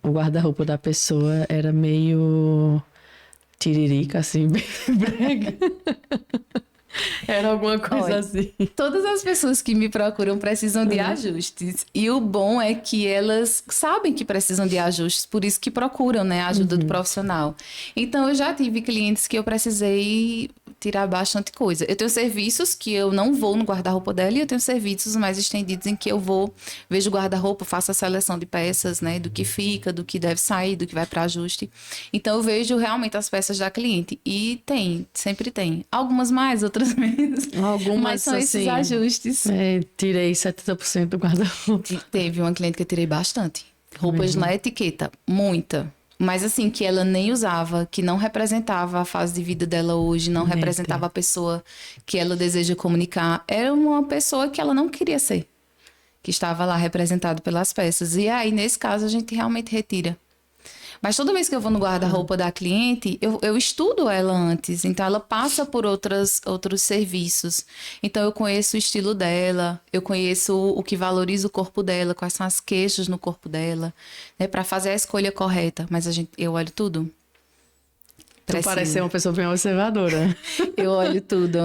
[SPEAKER 1] o guarda-roupa da pessoa era meio... tiririca, assim, bem brega. Era alguma coisa assim.
[SPEAKER 2] Todas as pessoas que me procuram precisam de ajustes. E o bom é que elas sabem que precisam de ajustes, por isso que procuram, né, a ajuda do profissional. Então, eu já tive clientes que eu precisei tirar bastante coisa. Eu tenho serviços que eu não vou no guarda-roupa dela e eu tenho serviços mais estendidos em que eu vou, vejo o guarda-roupa, faço a seleção de peças, né, do que fica, do que deve sair, do que vai para ajuste. Então, eu vejo realmente as peças da cliente. E sempre tem. Algumas mais, outras menos. Mas são esses ajustes.
[SPEAKER 1] Tirei 70% do guarda-roupa.
[SPEAKER 2] Teve uma cliente que eu tirei bastante. Roupas na etiqueta, muita. Mas assim, que ela nem usava, que não representava a fase de vida dela hoje, não representava a pessoa que ela deseja comunicar. Era uma pessoa que ela não queria ser, que estava lá representado pelas peças. E aí, nesse caso, a gente realmente retira. Mas toda vez que eu vou no guarda-roupa da cliente, eu estudo ela antes. Então, ela passa por outros serviços. Então, eu conheço o estilo dela, eu conheço o que valoriza o corpo dela, quais são as queixas no corpo dela, né, para fazer a escolha correta. Mas eu olho tudo.
[SPEAKER 1] Tu parece ser uma pessoa bem observadora.
[SPEAKER 2] Eu olho tudo.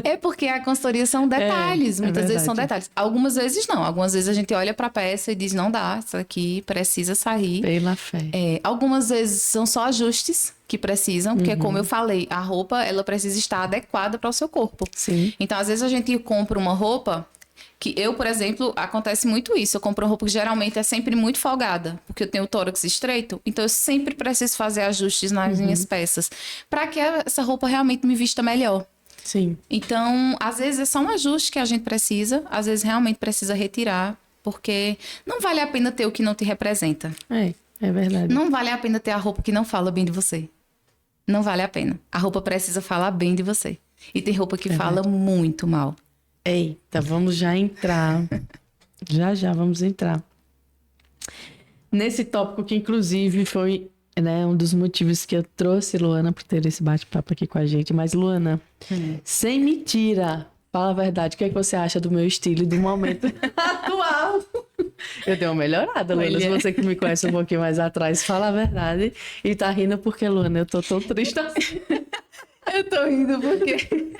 [SPEAKER 2] É porque a consultoria são detalhes. Muitas vezes são detalhes. Algumas vezes não. Algumas vezes a gente olha para a peça e diz, não dá, isso aqui precisa sair.
[SPEAKER 1] Pela fé.
[SPEAKER 2] Algumas vezes são só ajustes que precisam, porque como eu falei, a roupa ela precisa estar adequada para o seu corpo.
[SPEAKER 1] Sim.
[SPEAKER 2] Então, às vezes a gente compra uma roupa que eu, por exemplo, acontece muito isso. Eu compro uma roupa que geralmente é sempre muito folgada, porque eu tenho o tórax estreito, então eu sempre preciso fazer ajustes nas minhas peças, para que essa roupa realmente me vista melhor.
[SPEAKER 1] Sim.
[SPEAKER 2] Então, às vezes é só um ajuste que a gente precisa, às vezes realmente precisa retirar, porque não vale a pena ter o que não te representa.
[SPEAKER 1] É verdade.
[SPEAKER 2] Não vale a pena ter a roupa que não fala bem de você. Não vale a pena. A roupa precisa falar bem de você. E tem roupa que fala muito mal.
[SPEAKER 1] Eita, vamos já entrar. já vamos entrar. Nesse tópico que, inclusive, foi, né, um dos motivos que eu trouxe Luana para ter esse bate-papo aqui com a gente. Mas, Luana, sem mentira, fala a verdade. O que é que você acha do meu estilo e do momento atual? Eu dei uma melhorada, Luana. Se você que me conhece um pouquinho mais atrás, fala a verdade. E tá rindo porque, Luana, eu tô tão triste assim.
[SPEAKER 2] Eu tô rindo porque...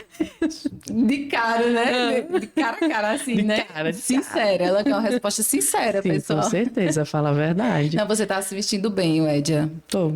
[SPEAKER 2] De cara, né? De cara a cara, assim, né? Sincera. Ela quer uma resposta sincera,
[SPEAKER 1] sim,
[SPEAKER 2] pessoal.
[SPEAKER 1] Com certeza, fala a verdade.
[SPEAKER 2] Não, você tá se vestindo bem, Edja.
[SPEAKER 1] Tô.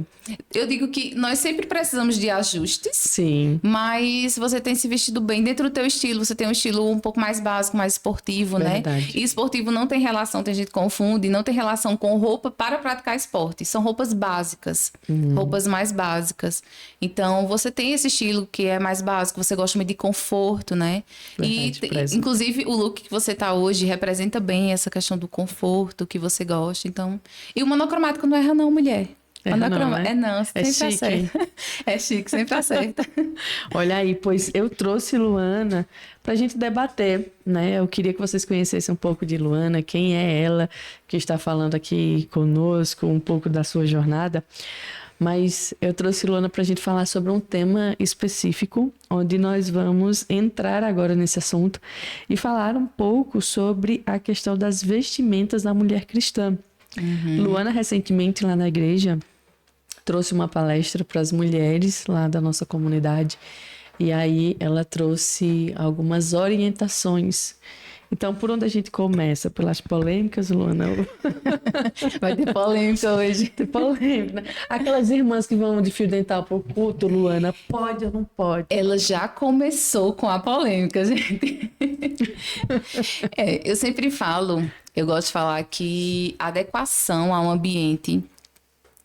[SPEAKER 2] Eu digo que nós sempre precisamos de ajustes.
[SPEAKER 1] Sim.
[SPEAKER 2] Mas você tem se vestido bem dentro do teu estilo. Você tem um estilo um pouco mais básico, mais esportivo,
[SPEAKER 1] verdade.
[SPEAKER 2] Né? E esportivo não tem relação, tem gente que confunde, não tem relação com roupa para praticar esporte. São roupas básicas. Roupas mais básicas. Então, você tem esse estilo que é mais básico, você gosta muito de conforto, né?
[SPEAKER 1] Verdade,
[SPEAKER 2] inclusive, o look que você tá hoje representa bem essa questão do conforto que você gosta. Então, e o monocromático não erra não, mulher.
[SPEAKER 1] Não,
[SPEAKER 2] sempre acerta. É chique, sempre acerta.
[SPEAKER 1] Olha aí, pois eu trouxe Luana pra gente debater, né? Eu queria que vocês conhecessem um pouco de Luana, quem é ela que está falando aqui conosco, um pouco da sua jornada. Mas eu trouxe Luana pra gente falar sobre um tema específico, onde nós vamos entrar agora nesse assunto e falar um pouco sobre a questão das vestimentas da mulher cristã. Luana, recentemente, lá na igreja, trouxe uma palestra para as mulheres lá da nossa comunidade, E aí ela trouxe algumas orientações. Então, por onde a gente começa? Pelas polêmicas, Luana?
[SPEAKER 2] Vai ter polêmica hoje.
[SPEAKER 1] Tem polêmica, né? Aquelas irmãs que vão de fio dental pro culto, Luana, pode ou não pode?
[SPEAKER 2] Ela já começou com a polêmica, gente. Eu sempre falo, eu gosto de falar que a adequação a um ambiente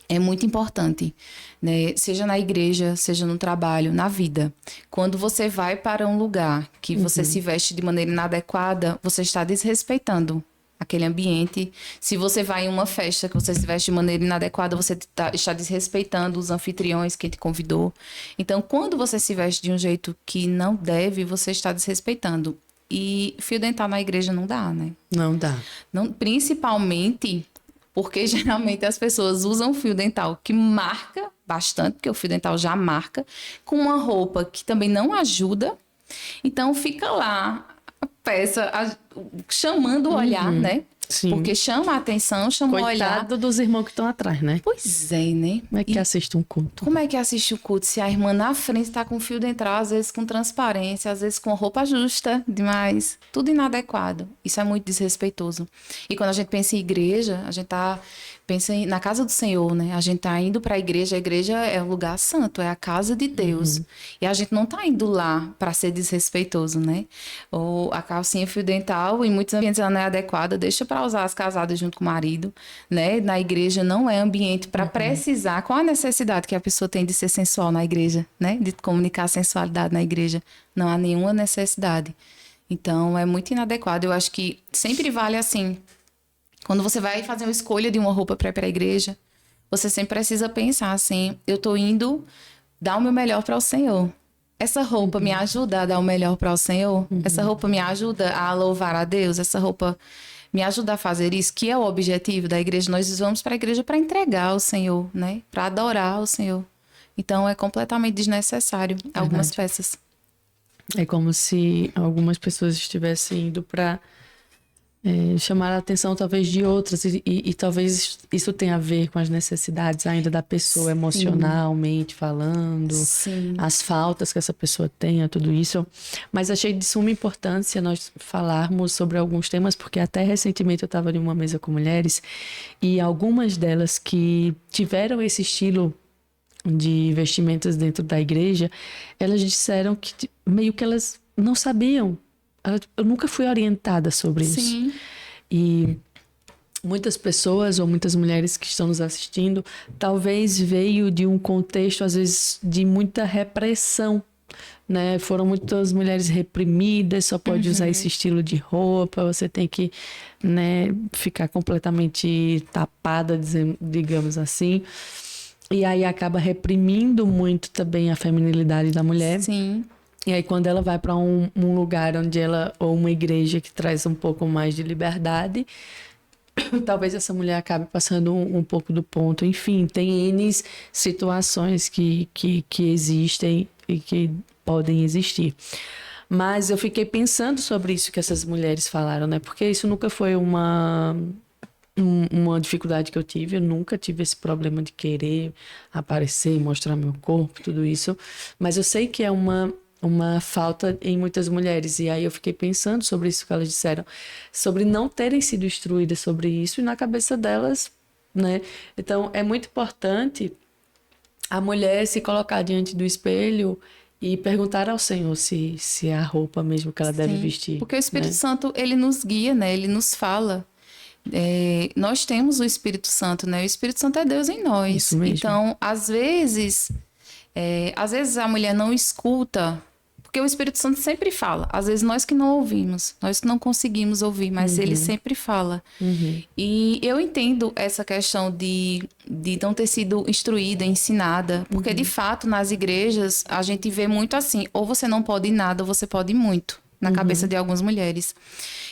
[SPEAKER 2] é muito importante, né? Seja na igreja, seja no trabalho, na vida. Quando você vai para um lugar que você se veste de maneira inadequada, você está desrespeitando aquele ambiente. Se você vai em uma festa que você se veste de maneira inadequada, você está desrespeitando os anfitriões, quem te convidou. Então, quando você se veste de um jeito que não deve, você está desrespeitando. E fio dental na igreja não dá, né?
[SPEAKER 1] Não dá.
[SPEAKER 2] Não, principalmente porque geralmente as pessoas usam fio dental que marca bastante, porque o fio dental já marca, com uma roupa que também não ajuda. Então fica lá a peça chamando o olhar, né?
[SPEAKER 1] Sim.
[SPEAKER 2] Porque chama a atenção, chama o olhar.
[SPEAKER 1] Coitado dos irmãos que estão atrás, né?
[SPEAKER 2] Pois é, né?
[SPEAKER 1] Como é que assiste um culto?
[SPEAKER 2] Como é que assiste o culto se a irmã na frente está com fio dental, às vezes com transparência, às vezes com roupa justa demais, tudo inadequado. Isso é muito desrespeitoso. E quando a gente pensa em igreja, a gente pensa na casa do Senhor, né? A gente tá indo para a igreja é o lugar santo, é a casa de Deus. E a gente não tá indo lá para ser desrespeitoso, né? Ou a calcinha fio dental, em muitos ambientes ela não é adequada, deixa para usar as casadas junto com o marido, né? Na igreja não é ambiente para precisar. Qual a necessidade que a pessoa tem de ser sensual na igreja, né? De comunicar sensualidade na igreja? Não há nenhuma necessidade. Então, é muito inadequado. Eu acho que sempre vale assim. Quando você vai fazer uma escolha de uma roupa para ir para a igreja, você sempre precisa pensar assim, eu tô indo dar o meu melhor para o Senhor. Essa roupa me ajuda a dar o melhor para o Senhor? Essa roupa me ajuda a louvar a Deus? Essa roupa me ajuda a fazer isso? Que é o objetivo da igreja. Nós vamos para a igreja para entregar ao Senhor, né? Para adorar o Senhor. Então, é completamente desnecessário algumas peças.
[SPEAKER 1] É como se algumas pessoas estivessem indo para chamar a atenção talvez de outras e talvez isso tenha a ver com as necessidades ainda da pessoa emocionalmente falando, as faltas que essa pessoa tenha, tudo isso. Mas achei de suma importância nós falarmos sobre alguns temas, porque até recentemente eu estava em uma mesa com mulheres e algumas delas que tiveram esse estilo de vestimentas dentro da igreja, elas disseram que meio que elas não sabiam. Eu nunca fui orientada sobre isso. E muitas pessoas ou muitas mulheres que estão nos assistindo, talvez veio de um contexto, às vezes, de muita repressão, né? Foram muitas mulheres reprimidas, só pode usar esse estilo de roupa, você tem que, né, ficar completamente tapada, digamos assim. E aí acaba reprimindo muito também a feminilidade da mulher.
[SPEAKER 2] Sim.
[SPEAKER 1] E aí quando ela vai para um lugar onde ou uma igreja que traz um pouco mais de liberdade, talvez essa mulher acabe passando um pouco do ponto. Enfim, tem N situações que existem e que podem existir. Mas eu fiquei pensando sobre isso que essas mulheres falaram, né? Porque isso nunca foi uma dificuldade que eu tive. Eu nunca tive esse problema de querer aparecer, mostrar meu corpo, tudo isso. Mas eu sei que é uma falta em muitas mulheres. E aí eu fiquei pensando sobre isso que elas disseram, sobre não terem sido instruídas sobre isso e na cabeça delas, né? Então, é muito importante a mulher se colocar diante do espelho e perguntar ao Senhor se é a roupa mesmo que ela deve vestir.
[SPEAKER 2] Porque o Espírito Santo, ele nos guia, né? Ele nos fala. Nós temos o Espírito Santo, né? O Espírito Santo é Deus em nós.
[SPEAKER 1] Isso mesmo.
[SPEAKER 2] Então, às vezes a mulher não escuta, porque o Espírito Santo sempre fala. Às vezes nós que não ouvimos, nós que não conseguimos ouvir, mas ele sempre fala. E eu entendo essa questão de não ter sido instruída, ensinada, porque de fato nas igrejas a gente vê muito assim, ou você não pode nada, ou você pode muito, na cabeça de algumas mulheres.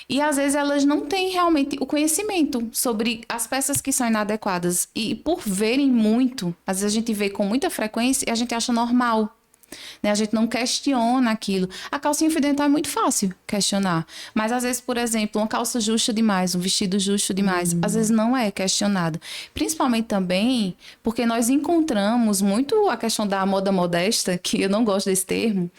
[SPEAKER 2] E às vezes elas não têm realmente o conhecimento sobre as peças que são inadequadas. E por verem muito, às vezes a gente vê com muita frequência e a gente acha normal. né? A gente não questiona aquilo. A calcinha fio dental é muito fácil questionar. Mas, às vezes, por exemplo, uma calça justa demais, um vestido justo demais, às vezes não é questionado. Principalmente também porque nós encontramos muito a questão da moda modesta, que eu não gosto desse termo,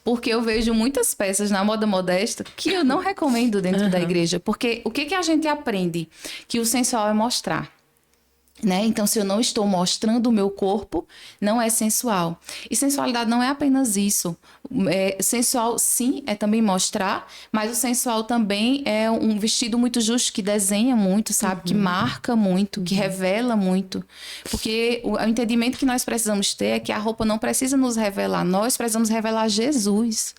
[SPEAKER 2] porque eu vejo muitas peças na moda modesta que eu não recomendo dentro da igreja. Porque o que a gente aprende? Que o sensual é mostrar. Né? Então, se eu não estou mostrando o meu corpo, não é sensual. E sensualidade não é apenas isso. Sensual, sim, é também mostrar, mas o sensual também é um vestido muito justo, que desenha muito, sabe? Que marca muito, que revela muito. Porque o entendimento que nós precisamos ter é que a roupa não precisa nos revelar, nós precisamos revelar Jesus.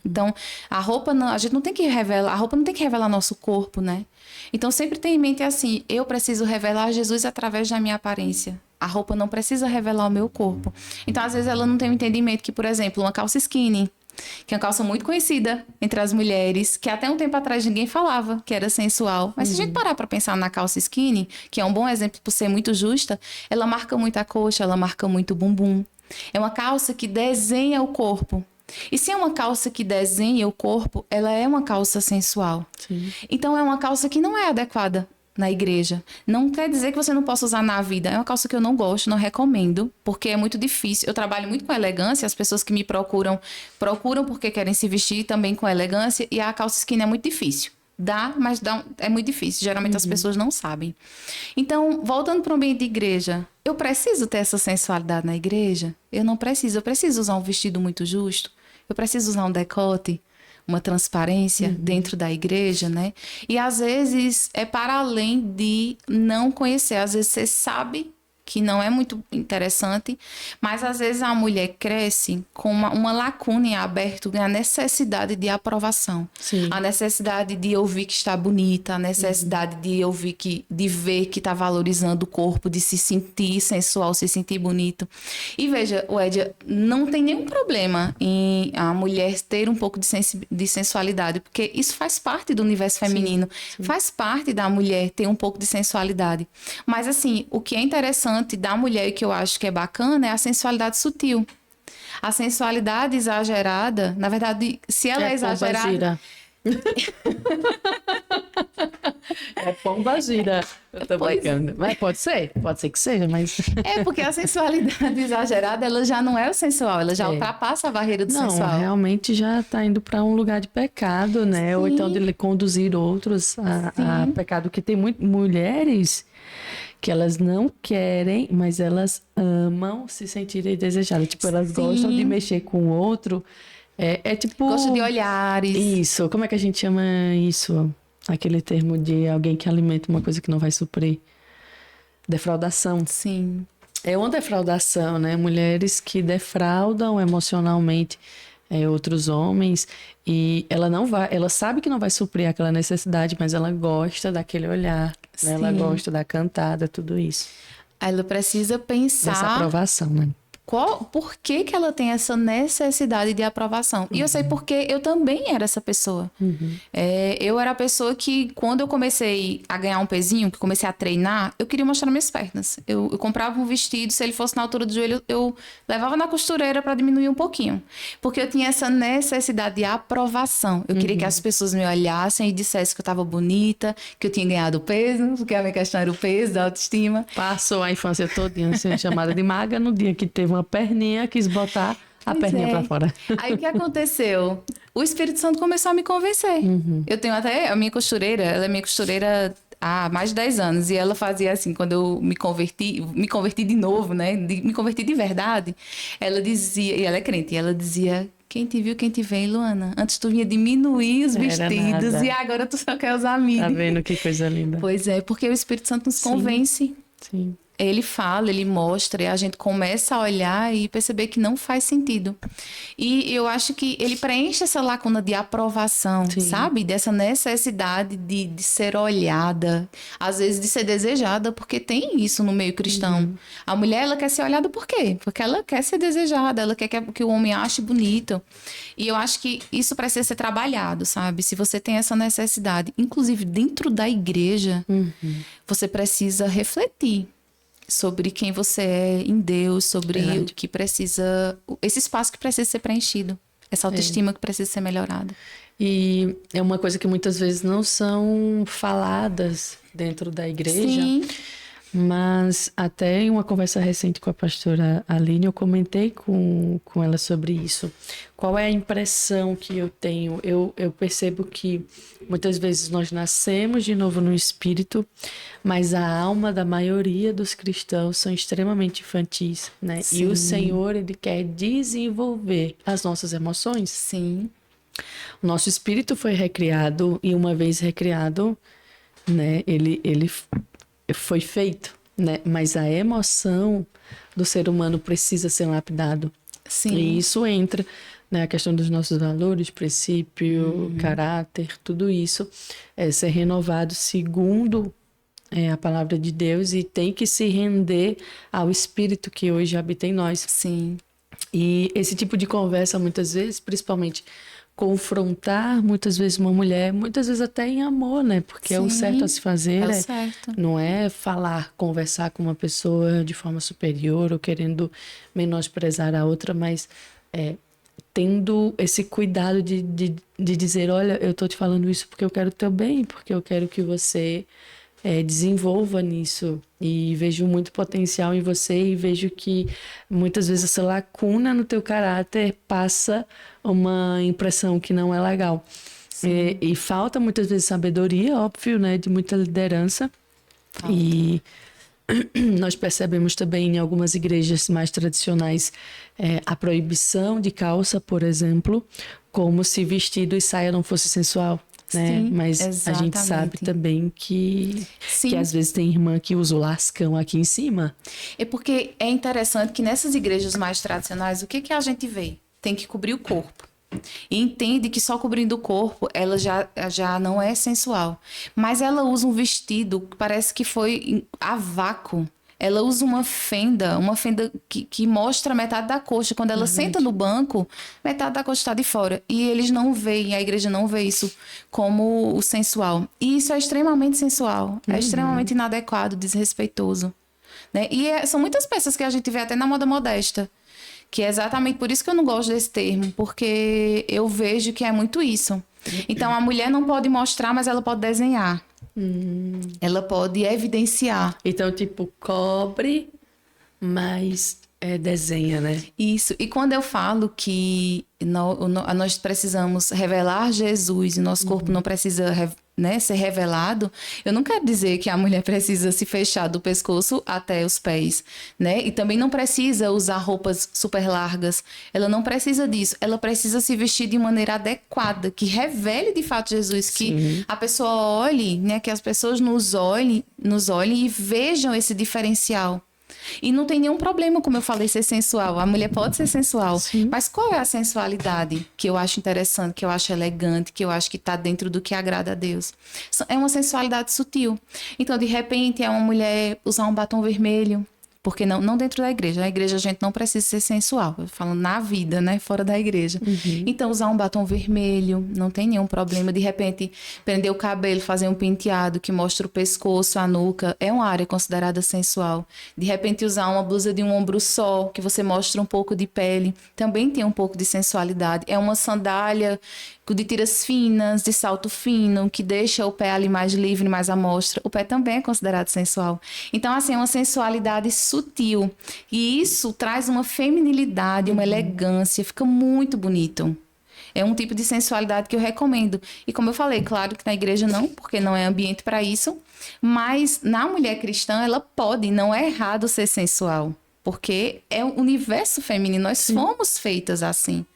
[SPEAKER 2] Então, a gente não tem que revelar, a roupa não tem que revelar nosso corpo, né? Então, sempre tem em mente assim, eu preciso revelar Jesus através da minha aparência. A roupa não precisa revelar o meu corpo. Então, às vezes, ela não tem o entendimento que, por exemplo, uma calça skinny, que é uma calça muito conhecida entre as mulheres, que até um tempo atrás ninguém falava que era sensual. Mas se a gente parar para pensar na calça skinny, que é um bom exemplo por ser muito justa, ela marca muito a coxa, ela marca muito o bumbum. É uma calça que desenha o corpo. E se é uma calça que desenha o corpo, ela é uma calça sensual.
[SPEAKER 1] Sim.
[SPEAKER 2] Então, é uma calça que não é adequada na igreja. Não quer dizer que você não possa usar na vida. É uma calça que eu não gosto, não recomendo, porque é muito difícil. Eu trabalho muito com elegância, as pessoas que me procuram porque querem se vestir também com elegância, e a calça skinny é muito difícil. É muito difícil. Geralmente as pessoas não sabem. Então, voltando para o ambiente de igreja, eu preciso ter essa sensualidade na igreja? Eu não preciso. Eu preciso usar um vestido muito justo? Eu preciso usar um decote? Uma transparência dentro da igreja, né? E às vezes é para além de não conhecer. Às vezes você sabe que não é muito interessante, mas às vezes a mulher cresce com uma lacuna em aberto, a necessidade de aprovação.
[SPEAKER 1] Sim.
[SPEAKER 2] A necessidade de ouvir que está bonita, a necessidade de ver que está valorizando o corpo, de se sentir sensual, se sentir bonito. E veja, Wédia, não tem nenhum problema em a mulher ter um pouco de sensualidade, porque isso faz parte do universo feminino, faz parte da mulher ter um pouco de sensualidade. Mas assim, o que é interessante da mulher, que eu acho que é bacana, é a sensualidade sutil. A sensualidade exagerada, na verdade, se ela é exagerada...
[SPEAKER 1] É pomba gira. Eu tô brincando. Mas pode ser que seja, mas...
[SPEAKER 2] É, porque a sensualidade exagerada, ela já não é o sensual, ela já ultrapassa a barreira do sensual.
[SPEAKER 1] Não, realmente já tá indo para um lugar de pecado, né? Ou então de conduzir outros a pecado, que tem mulheres que elas não querem, mas elas amam se sentirem desejadas. Tipo, elas gostam de mexer com o outro. É tipo...
[SPEAKER 2] Gosto de olhares.
[SPEAKER 1] Isso. Como é que a gente chama isso? Aquele termo de alguém que alimenta uma coisa que não vai suprir. Defraudação.
[SPEAKER 2] Sim.
[SPEAKER 1] É uma defraudação, né? Mulheres que defraudam emocionalmente outros homens, e ela sabe que não vai suprir aquela necessidade, mas ela gosta daquele olhar, né? Ela gosta da cantada, tudo isso.
[SPEAKER 2] Ela precisa pensar...
[SPEAKER 1] Dessa aprovação, né?
[SPEAKER 2] Por que ela tem essa necessidade de aprovação? E eu sei porque eu também era essa pessoa. Eu era a pessoa que, quando eu comecei a ganhar um pezinho, que comecei a treinar, eu queria mostrar minhas pernas. Eu comprava um vestido, se ele fosse na altura do joelho, eu levava na costureira para diminuir um pouquinho. Porque eu tinha essa necessidade de aprovação. Eu queria que as pessoas me olhassem e dissessem que eu estava bonita, que eu tinha ganhado peso, porque a minha questão era o peso, da autoestima.
[SPEAKER 1] Passou a infância todinha sendo chamada de magra, no dia que teve uma perninha, quis botar a perninha pra fora.
[SPEAKER 2] Aí o que aconteceu? O Espírito Santo começou a me convencer. Eu tenho até a minha costureira, ela é minha costureira há mais de 10 anos. E ela fazia assim, quando eu me converti de novo, né? Me converti de verdade. Ela dizia, e ela é crente, e ela dizia: quem te viu, quem te vê, Luana. Antes tu vinha diminuir os vestidos e agora tu só quer usar midi.
[SPEAKER 1] Tá vendo que coisa linda?
[SPEAKER 2] Pois é, porque o Espírito Santo nos convence.
[SPEAKER 1] Sim.
[SPEAKER 2] Ele fala, ele mostra, e a gente começa a olhar e perceber que não faz sentido. E eu acho que ele preenche essa lacuna de aprovação, sabe? Dessa necessidade de ser olhada, às vezes de ser desejada, porque tem isso no meio cristão. A mulher, ela quer ser olhada por quê? Porque ela quer ser desejada, ela quer que o homem ache bonito. E eu acho que isso precisa ser trabalhado, sabe? Se você tem essa necessidade, inclusive dentro da igreja, você precisa refletir. sobre quem você é em Deus, sobre
[SPEAKER 1] Verdade.
[SPEAKER 2] o que precisa, esse espaço que precisa ser preenchido, essa autoestima que precisa ser melhorada.
[SPEAKER 1] E é uma coisa que muitas vezes não são faladas dentro da igreja,
[SPEAKER 2] Sim,
[SPEAKER 1] mas até em uma conversa recente com a pastora Aline, eu comentei com ela sobre isso. Qual é a impressão que eu tenho? Eu percebo que muitas vezes nós nascemos de novo no espírito, mas a alma da maioria dos cristãos são extremamente infantis, né? E o
[SPEAKER 2] Sim.
[SPEAKER 1] Senhor, ele quer desenvolver as nossas emoções.
[SPEAKER 2] sim,
[SPEAKER 1] O nosso espírito foi recriado e uma vez recriado, né, ele foi feito, né? Mas a emoção do ser humano precisa ser lapidado.
[SPEAKER 2] sim,
[SPEAKER 1] E isso entra, né, a questão dos nossos valores, princípio, caráter, tudo isso é ser renovado segundo a palavra de Deus e tem que se render ao espírito que hoje habita em nós.
[SPEAKER 2] sim,
[SPEAKER 1] E esse tipo de conversa, muitas vezes, principalmente confrontar, muitas vezes uma mulher, muitas vezes até em amor, né? Porque é o
[SPEAKER 2] Sim,
[SPEAKER 1] certo a se fazer,
[SPEAKER 2] é o certo.
[SPEAKER 1] não é falar, conversar com uma pessoa de forma superior ou querendo menosprezar a outra, mas tendo esse cuidado de dizer, olha, eu tô te falando isso porque eu quero o teu bem, porque eu quero que você desenvolva nisso e vejo muito potencial em você e vejo que muitas vezes essa lacuna no teu caráter passa uma impressão que não é legal. E falta muitas vezes sabedoria, óbvio, né, de muita liderança. E nós percebemos também em algumas igrejas mais tradicionais a proibição de calça, por exemplo, como se vestido e saia não fosse sensual. Né?
[SPEAKER 2] Sim,
[SPEAKER 1] Mas a gente sabe
[SPEAKER 2] exatamente.
[SPEAKER 1] também que
[SPEAKER 2] Sim.
[SPEAKER 1] às vezes tem irmã que usa o lascão aqui em cima.
[SPEAKER 2] É porque é interessante que nessas igrejas mais tradicionais, o que que a gente vê? Tem que cobrir o corpo. E entende que só cobrindo o corpo ela já não é sensual. Mas ela usa um vestido que parece que foi a vácuo. Ela usa uma fenda que mostra metade da coxa. Quando ela senta no banco, metade da coxa está de fora. E eles não veem, a igreja não vê isso como o sensual. E isso é extremamente sensual, é extremamente inadequado, desrespeitoso. Né? E são muitas peças que a gente vê até na moda modesta. Que é exatamente por isso que eu não gosto desse termo, porque eu vejo que é muito isso. Então, a mulher não pode mostrar, mas ela pode desenhar. Ela pode evidenciar.
[SPEAKER 1] Então, tipo, cobre, mas desenha, né?
[SPEAKER 2] Isso. E quando eu falo que nós precisamos revelar Jesus e nosso corpo não precisa ser revelado, eu não quero dizer que a mulher precisa se fechar do pescoço até os pés, né? E também não precisa usar roupas super largas. Ela não precisa disso. Ela precisa se vestir de maneira adequada, que revele de fato Jesus, que a pessoa olhe, né? Que as pessoas nos olhem e vejam esse diferencial. E não tem nenhum problema, como eu falei, ser sensual. A mulher pode ser sensual.
[SPEAKER 1] Sim.
[SPEAKER 2] Mas qual é a sensualidade que eu acho interessante, que eu acho elegante, que eu acho que está dentro do que agrada a Deus? É uma sensualidade sutil. Então, de repente, é uma mulher usar um batom vermelho. Porque não dentro da igreja. Na igreja a gente não precisa ser sensual. Eu falo na vida, né? Fora da igreja. Então, usar um batom vermelho, não tem nenhum problema. De repente, prender o cabelo, fazer um penteado que mostra o pescoço, a nuca. É uma área considerada sensual. De repente, usar uma blusa de um ombro só, que você mostra um pouco de pele. Também tem um pouco de sensualidade. É uma sandália de tiras finas, de salto fino, que deixa o pé ali mais livre, mais à mostra. O pé também é considerado sensual. Então, assim, é uma sensualidade sutil. E isso traz uma feminilidade, uma elegância, fica muito bonito. É um tipo de sensualidade que eu recomendo. E como eu falei, claro que na igreja não, porque não é ambiente para isso, mas na mulher cristã ela pode, não é errado ser sensual, porque é o universo feminino, nós fomos feitas assim.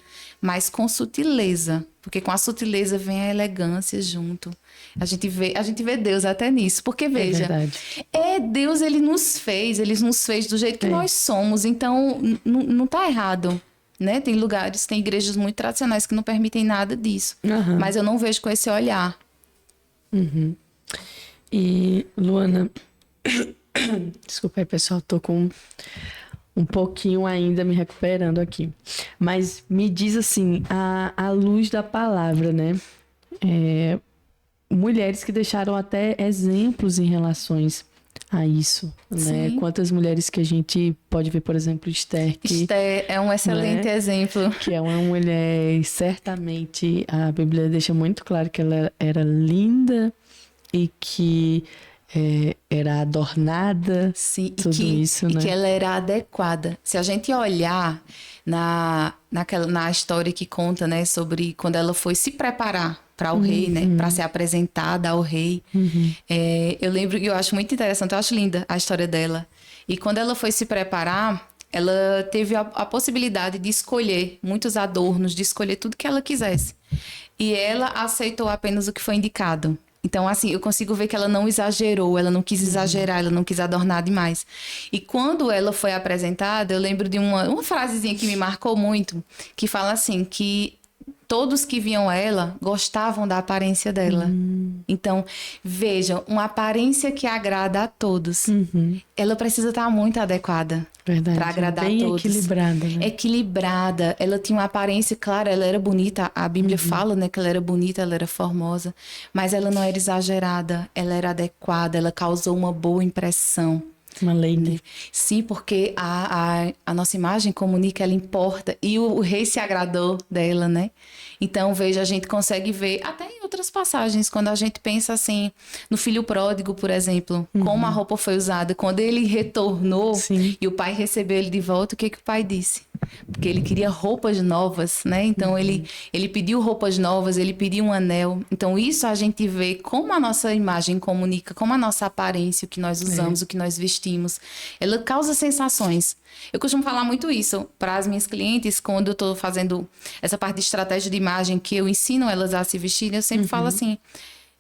[SPEAKER 2] Mas com sutileza, porque com a sutileza vem a elegância junto. A gente vê Deus até nisso, porque veja, Deus ele nos fez do jeito que nós somos, então não tá errado, né? Tem lugares, tem igrejas muito tradicionais que não permitem nada disso, mas eu não vejo com esse olhar.
[SPEAKER 1] E Luana, desculpa aí, pessoal, tô com um pouquinho ainda me recuperando aqui. Mas me diz assim, à luz da palavra, né? Mulheres que deixaram até exemplos em relações a isso, né?
[SPEAKER 2] Sim.
[SPEAKER 1] Quantas mulheres que a gente pode ver, por exemplo, Esther,
[SPEAKER 2] Esther é um excelente exemplo.
[SPEAKER 1] que é uma mulher, certamente a Bíblia deixa muito claro que ela era linda e que era adornada,
[SPEAKER 2] Sim,
[SPEAKER 1] tudo isso,
[SPEAKER 2] e
[SPEAKER 1] né?
[SPEAKER 2] que ela era adequada. Se a gente olhar na história que conta, né, sobre quando ela foi se preparar para o rei, né, para ser apresentada ao rei, eu lembro, e eu acho muito interessante, eu acho linda a história dela. E quando ela foi se preparar, ela teve a possibilidade de escolher muitos adornos, de escolher tudo que ela quisesse. E ela aceitou apenas o que foi indicado. Então, assim, eu consigo ver que ela não exagerou, ela não quis exagerar, ela não quis adornar demais. E quando ela foi apresentada, eu lembro de uma frasezinha que me marcou muito, que fala assim, que todos que viam a ela gostavam da aparência dela. Então, vejam, uma aparência que agrada a todos. Ela precisa estar muito adequada para agradar
[SPEAKER 1] bem
[SPEAKER 2] a todos.
[SPEAKER 1] equilibrada, né?
[SPEAKER 2] Equilibrada. Ela tinha uma aparência, claro, ela era bonita. A Bíblia fala, né, que ela era bonita, ela era formosa. Mas ela não era exagerada, ela era adequada, ela causou uma boa impressão.
[SPEAKER 1] Uma lady.
[SPEAKER 2] Sim, porque a nossa imagem comunica, ela importa. E o rei se agradou dela, né? Então, veja, a gente consegue ver, até em outras passagens, quando a gente pensa assim, no filho pródigo, por exemplo, como a roupa foi usada. Quando ele retornou
[SPEAKER 1] Sim.
[SPEAKER 2] e o pai recebeu ele de volta, o que o pai disse? Porque ele queria roupas novas, né? Então, ele pediu roupas novas, ele pediu um anel. Então, isso a gente vê como a nossa imagem comunica, como a nossa aparência, o que nós usamos, o que nós vestimos. Ela causa sensações. Eu costumo falar muito isso para as minhas clientes, quando eu estou fazendo essa parte de estratégia de imagem, que eu ensino elas a se vestirem, eu sempre falo assim,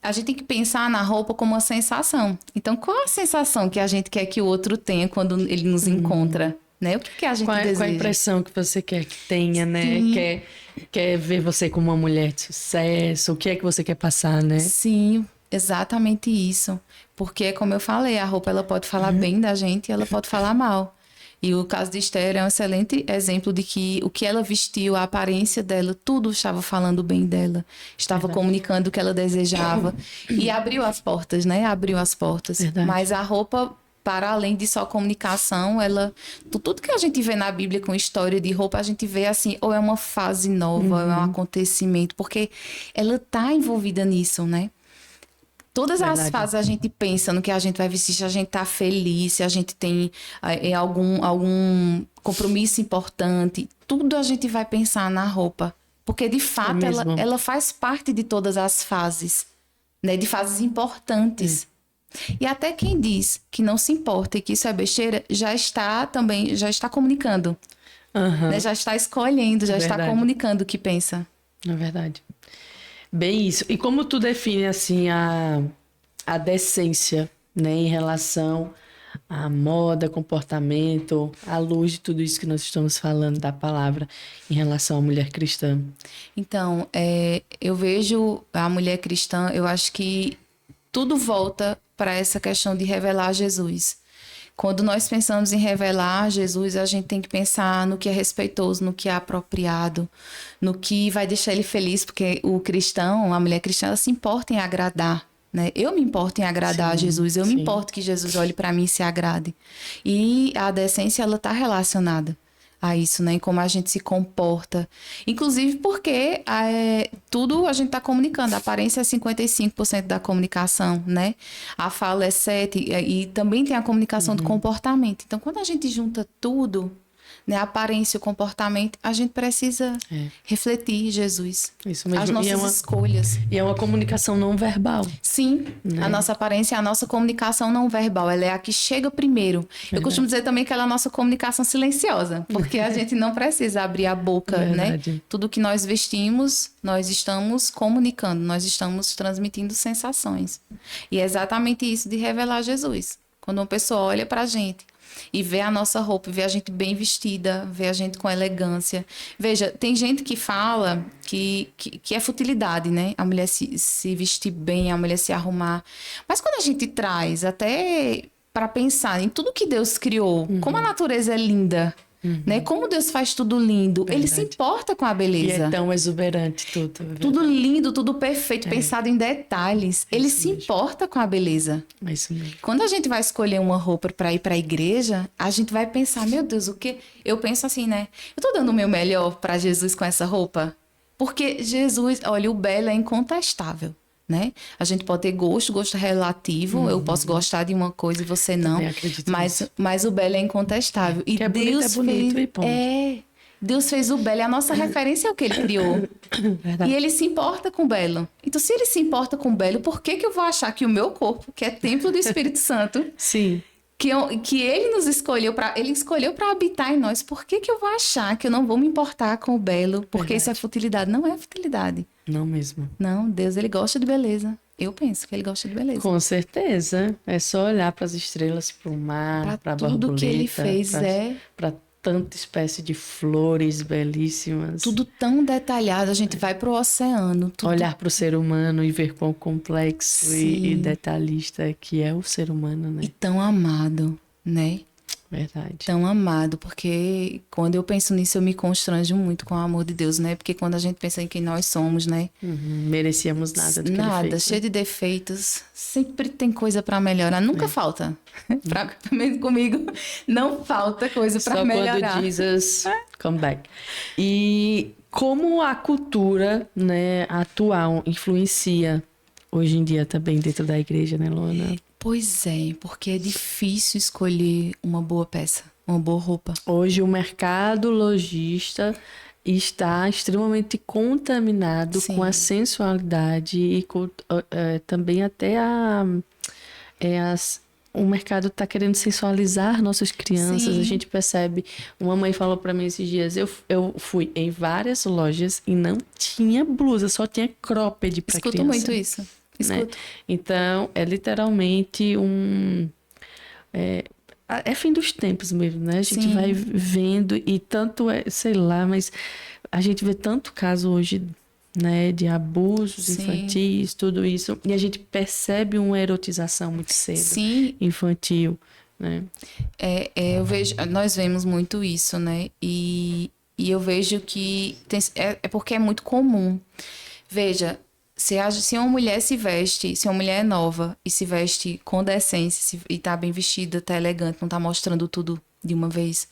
[SPEAKER 2] a gente tem que pensar na roupa como uma sensação. Então, qual a sensação que a gente quer que o outro tenha quando ele nos encontra? Né? O que a gente deseja?
[SPEAKER 1] Qual a impressão que você quer que tenha, né? Quer ver você como uma mulher de sucesso? O que é que você quer passar, né?
[SPEAKER 2] Sim, exatamente isso. Porque, como eu falei, a roupa ela pode falar bem da gente e ela pode falar mal. E o caso de Esther é um excelente exemplo de que o que ela vestiu, a aparência dela, tudo estava falando bem dela. Estava comunicando o que ela desejava. E abriu as portas, né? Abriu as portas.
[SPEAKER 1] Verdade.
[SPEAKER 2] Mas a roupa, para além de só comunicação, tudo que a gente vê na Bíblia com história de roupa, a gente vê assim, ou é uma fase nova, ou é um acontecimento, porque ela está envolvida nisso, né? Todas as fases a gente pensa no que a gente vai vestir, se a gente tá feliz, se a gente tem algum compromisso importante. Tudo a gente vai pensar na roupa. Porque, de fato, ela faz parte de todas as fases, né? De fases importantes. E até quem diz que não se importa e que isso é besteira, já está comunicando. Né? Já está escolhendo, já está comunicando o que pensa.
[SPEAKER 1] É verdade. Bem isso. E como tu define, assim, a decência, né, em relação à moda, comportamento, à luz de tudo isso que nós estamos falando da palavra em relação à mulher cristã?
[SPEAKER 2] Então, eu vejo a mulher cristã, eu acho que tudo volta para essa questão de revelar Jesus. Quando nós pensamos em revelar Jesus, a gente tem que pensar no que é respeitoso, no que é apropriado, no que vai deixar ele feliz, porque o cristão, a mulher cristã, ela se importa em agradar, né? Eu me importo em agradar a Jesus, eu me importo que Jesus olhe para mim e se agrade. E a decência, ela está relacionada a isso, né? Em como a gente se comporta. Inclusive porque tudo a gente está comunicando. A aparência é 55% da comunicação, né? A fala é 7%. E também tem a comunicação do comportamento. Então, quando a gente junta tudo, né? A aparência e o comportamento, a gente precisa refletir Jesus.
[SPEAKER 1] Isso mesmo.
[SPEAKER 2] As nossas escolhas.
[SPEAKER 1] E é uma comunicação não verbal.
[SPEAKER 2] Sim, né? A nossa aparência é a nossa comunicação não verbal. Ela é a que chega primeiro. Eu costumo dizer também que ela é a nossa comunicação silenciosa, porque a gente não precisa abrir a boca, né? Tudo que nós vestimos, nós estamos comunicando, nós estamos transmitindo sensações. E é exatamente isso de revelar Jesus. Quando uma pessoa olha pra gente e vê a nossa roupa, vê a gente bem vestida, vê a gente com elegância. Veja, tem gente que fala que é futilidade, né? A mulher se vestir bem, a mulher se arrumar. Mas quando a gente traz até para pensar em tudo que Deus criou, como a natureza é linda, né? Como Deus faz tudo lindo. Ele se importa com a
[SPEAKER 1] E
[SPEAKER 2] beleza.
[SPEAKER 1] é tão exuberante tudo. É
[SPEAKER 2] Tudo
[SPEAKER 1] verdade.
[SPEAKER 2] lindo, tudo perfeito, pensado em detalhes. Ele
[SPEAKER 1] isso
[SPEAKER 2] se
[SPEAKER 1] mesmo.
[SPEAKER 2] importa com a beleza.
[SPEAKER 1] É isso mesmo.
[SPEAKER 2] Quando a gente vai escolher uma roupa para ir para a igreja, a gente vai pensar, meu Deus, o que? Eu penso assim, né? Eu tô dando o meu melhor para Jesus com essa roupa? Porque Jesus, olha, o belo é incontestável, né? A gente pode ter gosto relativo. Eu posso gostar de uma coisa e você não.
[SPEAKER 1] Também acredito nisso.
[SPEAKER 2] Mas o belo é incontestável. E
[SPEAKER 1] Que é bonito,
[SPEAKER 2] Deus
[SPEAKER 1] é bonito,
[SPEAKER 2] fez,
[SPEAKER 1] e ponto.
[SPEAKER 2] Deus fez o belo. E a nossa referência é o que ele criou.
[SPEAKER 1] Verdade.
[SPEAKER 2] E ele se importa com o belo. Então, se ele se importa com o belo, por que eu vou achar que o meu corpo, que é templo do Espírito Santo,
[SPEAKER 1] Sim.
[SPEAKER 2] que ele nos escolheu ele escolheu para habitar em nós, por que eu vou achar que eu não vou me importar com o belo? Porque
[SPEAKER 1] Verdade.
[SPEAKER 2] isso é futilidade. Não é futilidade.
[SPEAKER 1] Não mesmo.
[SPEAKER 2] Não, Deus, ele gosta de beleza. Eu penso que ele gosta de beleza.
[SPEAKER 1] Com certeza. É só olhar para as estrelas, para o mar, para a
[SPEAKER 2] Tudo
[SPEAKER 1] borboleta.
[SPEAKER 2] que ele fez
[SPEAKER 1] para tanta espécie de flores belíssimas.
[SPEAKER 2] tudo tão detalhado. A gente vai pro oceano. Tudo
[SPEAKER 1] Olhar para o ser humano e ver quão complexo e
[SPEAKER 2] Sim.
[SPEAKER 1] detalhista que é o ser humano, né?
[SPEAKER 2] e tão amado, né?
[SPEAKER 1] Verdade.
[SPEAKER 2] Tão amado, porque quando eu penso nisso eu me constranjo muito com o amor de Deus, né? Porque quando a gente pensa em quem nós somos, né?
[SPEAKER 1] Merecíamos nada do que
[SPEAKER 2] Nada,
[SPEAKER 1] ele fez.
[SPEAKER 2] cheio de defeitos, sempre tem coisa pra melhorar, nunca falta. Pelo menos comigo, não falta coisa pra
[SPEAKER 1] Só
[SPEAKER 2] melhorar.
[SPEAKER 1] quando Jesus come back. E como a cultura, né, atual influencia hoje em dia também dentro da igreja, né, Luana?
[SPEAKER 2] Pois é, porque é difícil escolher uma boa peça, uma boa roupa.
[SPEAKER 1] Hoje o mercado lojista está extremamente contaminado
[SPEAKER 2] Sim.
[SPEAKER 1] com a sensualidade e com, também até o mercado está querendo sensualizar nossas crianças.
[SPEAKER 2] Sim.
[SPEAKER 1] A gente percebe. Uma mãe falou para mim esses dias: eu fui em várias lojas e não tinha blusa, só tinha cropped para criança.
[SPEAKER 2] Escuto muito isso.
[SPEAKER 1] Né?
[SPEAKER 2] Escuto.
[SPEAKER 1] Então, é literalmente é fim dos tempos mesmo, né? A gente
[SPEAKER 2] Sim.
[SPEAKER 1] vai vendo e tanto sei lá, mas a gente vê tanto caso hoje, né, de abusos
[SPEAKER 2] Sim.
[SPEAKER 1] infantis, tudo isso, e a gente percebe uma erotização muito cedo,
[SPEAKER 2] Sim,
[SPEAKER 1] infantil, né?
[SPEAKER 2] eu vejo, nós vemos muito isso, né? E eu vejo que é porque é muito comum. Veja, se uma mulher se veste, se uma mulher é nova e se veste com decência e tá bem vestida, tá elegante, não tá mostrando tudo de uma vez,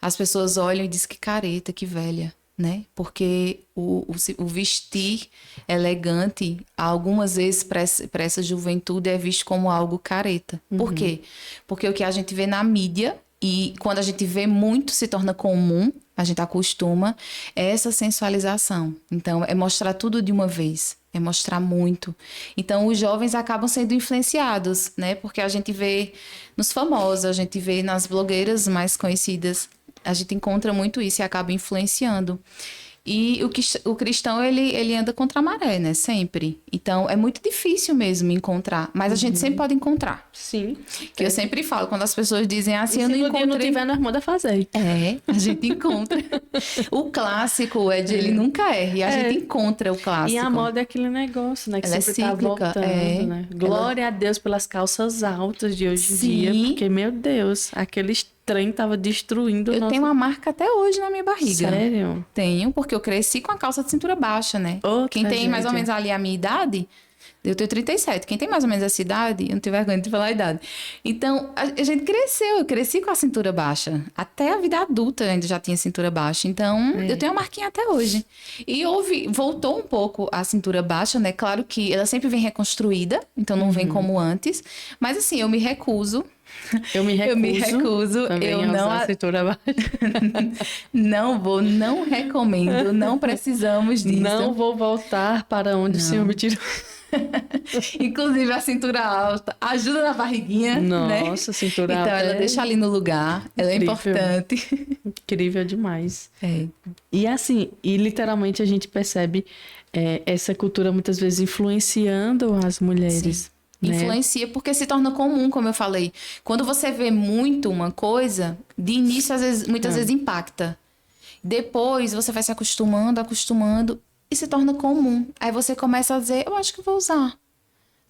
[SPEAKER 2] as pessoas olham e dizem que careta, que velha, né? Porque o vestir elegante, algumas vezes para essa juventude é visto como algo careta. Por quê? Porque o que a gente vê na mídia, e quando a gente vê muito se torna comum, a gente acostuma, é essa sensualização. Então, é mostrar tudo de uma vez, é mostrar muito. Então, os jovens acabam sendo influenciados, né? Porque a gente vê nos famosos, a gente vê nas blogueiras mais conhecidas, a gente encontra muito isso e acaba influenciando. E o cristão, ele anda contra a maré, né? Sempre. Então, é muito difícil mesmo encontrar. Mas a gente sempre pode encontrar.
[SPEAKER 1] Sim.
[SPEAKER 2] Que eu sempre falo, quando as pessoas dizem assim, eu não
[SPEAKER 1] Se no dia não
[SPEAKER 2] encontrei...
[SPEAKER 1] tiver, nós manda fazer.
[SPEAKER 2] A gente encontra. O clássico, Ed, ele nunca erra. E a gente encontra o clássico.
[SPEAKER 1] E a moda é aquele negócio, né? Que
[SPEAKER 2] Ela é
[SPEAKER 1] sempre tá
[SPEAKER 2] cíclica,
[SPEAKER 1] voltando, né? Glória a Deus pelas calças altas de hoje em
[SPEAKER 2] Sim.
[SPEAKER 1] dia. Porque, meu Deus, aqueles trem tava destruindo o
[SPEAKER 2] Eu
[SPEAKER 1] nosso...
[SPEAKER 2] tenho uma marca até hoje na minha barriga.
[SPEAKER 1] Sério?
[SPEAKER 2] Tenho, porque eu cresci com a calça de cintura baixa, né?
[SPEAKER 1] Ô,
[SPEAKER 2] Quem tem mais ou
[SPEAKER 1] tragédia.
[SPEAKER 2] menos ali a minha idade, eu tenho 37. Quem tem mais ou menos essa idade, eu não tenho vergonha de falar a idade. Então, a gente cresceu, eu cresci com a cintura baixa. Até a vida adulta eu ainda já tinha cintura baixa. Então, eu tenho uma marquinha até hoje. E voltou um pouco a cintura baixa, né? Claro que ela sempre vem reconstruída, então não vem como antes. Mas assim, eu me recuso.
[SPEAKER 1] Eu me recuso também
[SPEAKER 2] eu
[SPEAKER 1] a
[SPEAKER 2] não
[SPEAKER 1] usar a cintura baixa.
[SPEAKER 2] não recomendo, não precisamos disso.
[SPEAKER 1] Não vou voltar para onde o Senhor me tirou.
[SPEAKER 2] Inclusive a cintura alta ajuda na barriguinha, né?
[SPEAKER 1] Nossa, cintura
[SPEAKER 2] Então
[SPEAKER 1] alta
[SPEAKER 2] ela
[SPEAKER 1] é
[SPEAKER 2] deixa ali no lugar, ela é
[SPEAKER 1] incrível.
[SPEAKER 2] importante.
[SPEAKER 1] Incrível demais.
[SPEAKER 2] É.
[SPEAKER 1] E assim, literalmente a gente percebe essa cultura muitas vezes influenciando as mulheres. Né?
[SPEAKER 2] Influencia porque se torna comum, como eu falei. Quando você vê muito uma coisa, de início muitas vezes impacta. Depois você vai se acostumando e se torna comum. Aí você começa a dizer, eu acho que vou usar.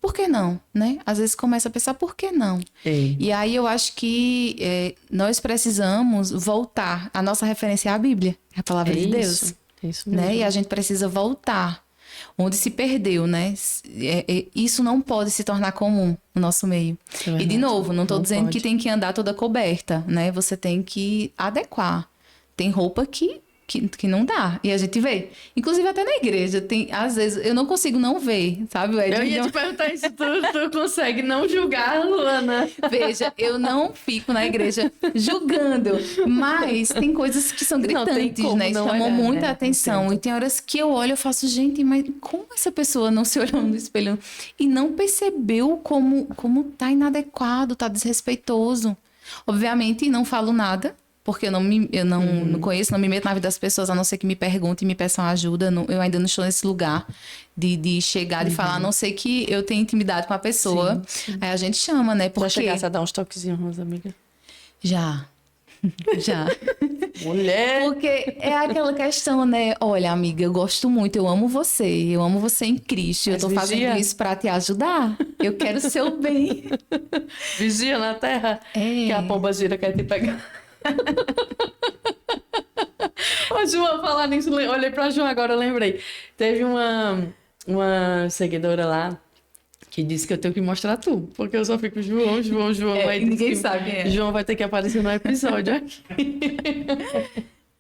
[SPEAKER 2] por que não, né? Às vezes começa a pensar, por que não? E aí eu acho que nós precisamos voltar. A nossa referência é a Bíblia, a palavra de Deus.
[SPEAKER 1] Isso mesmo.
[SPEAKER 2] Né? E a gente precisa voltar onde se perdeu, né? Isso não pode se tornar comum no nosso meio. E de novo, não estou dizendo que tem que andar toda coberta, né? Você tem que adequar. Tem roupa que não dá. E a gente vê. Inclusive até na igreja. Às vezes, eu não consigo não ver, sabe?
[SPEAKER 1] Eu ia te perguntar isso. Tu consegue não julgar, Luana?
[SPEAKER 2] Veja, eu não fico na igreja julgando. Mas tem coisas que são gritantes, né? Chamam muita atenção. E tem horas que eu olho e faço, gente, mas como essa pessoa não se olhou no espelho e não percebeu como tá inadequado, tá desrespeitoso? Obviamente, não falo nada. Porque eu não conheço, não me meto na vida das pessoas, a não ser que me perguntem e me peçam ajuda. Eu ainda não estou nesse lugar de chegar e falar, a não ser que eu tenha intimidade com a pessoa. Sim. Aí a gente chama, né?
[SPEAKER 1] Porque... Já chegasse a dar uns toquezinhos nas amigas?
[SPEAKER 2] Já.
[SPEAKER 1] Mulher!
[SPEAKER 2] Porque é aquela questão, né? Olha, amiga, eu gosto muito, eu amo você em Cristo. Eu tô fazendo isso pra te ajudar. Eu quero o seu bem.
[SPEAKER 1] Vigia na terra, que a pomba gira quer te pegar. Ô, João, falar nisso, olhei pra João agora, eu lembrei. Teve uma seguidora lá que disse que eu tenho que mostrar tu, porque eu só fico João.
[SPEAKER 2] Aí ninguém sabe quem é.
[SPEAKER 1] João vai ter que aparecer no episódio aqui.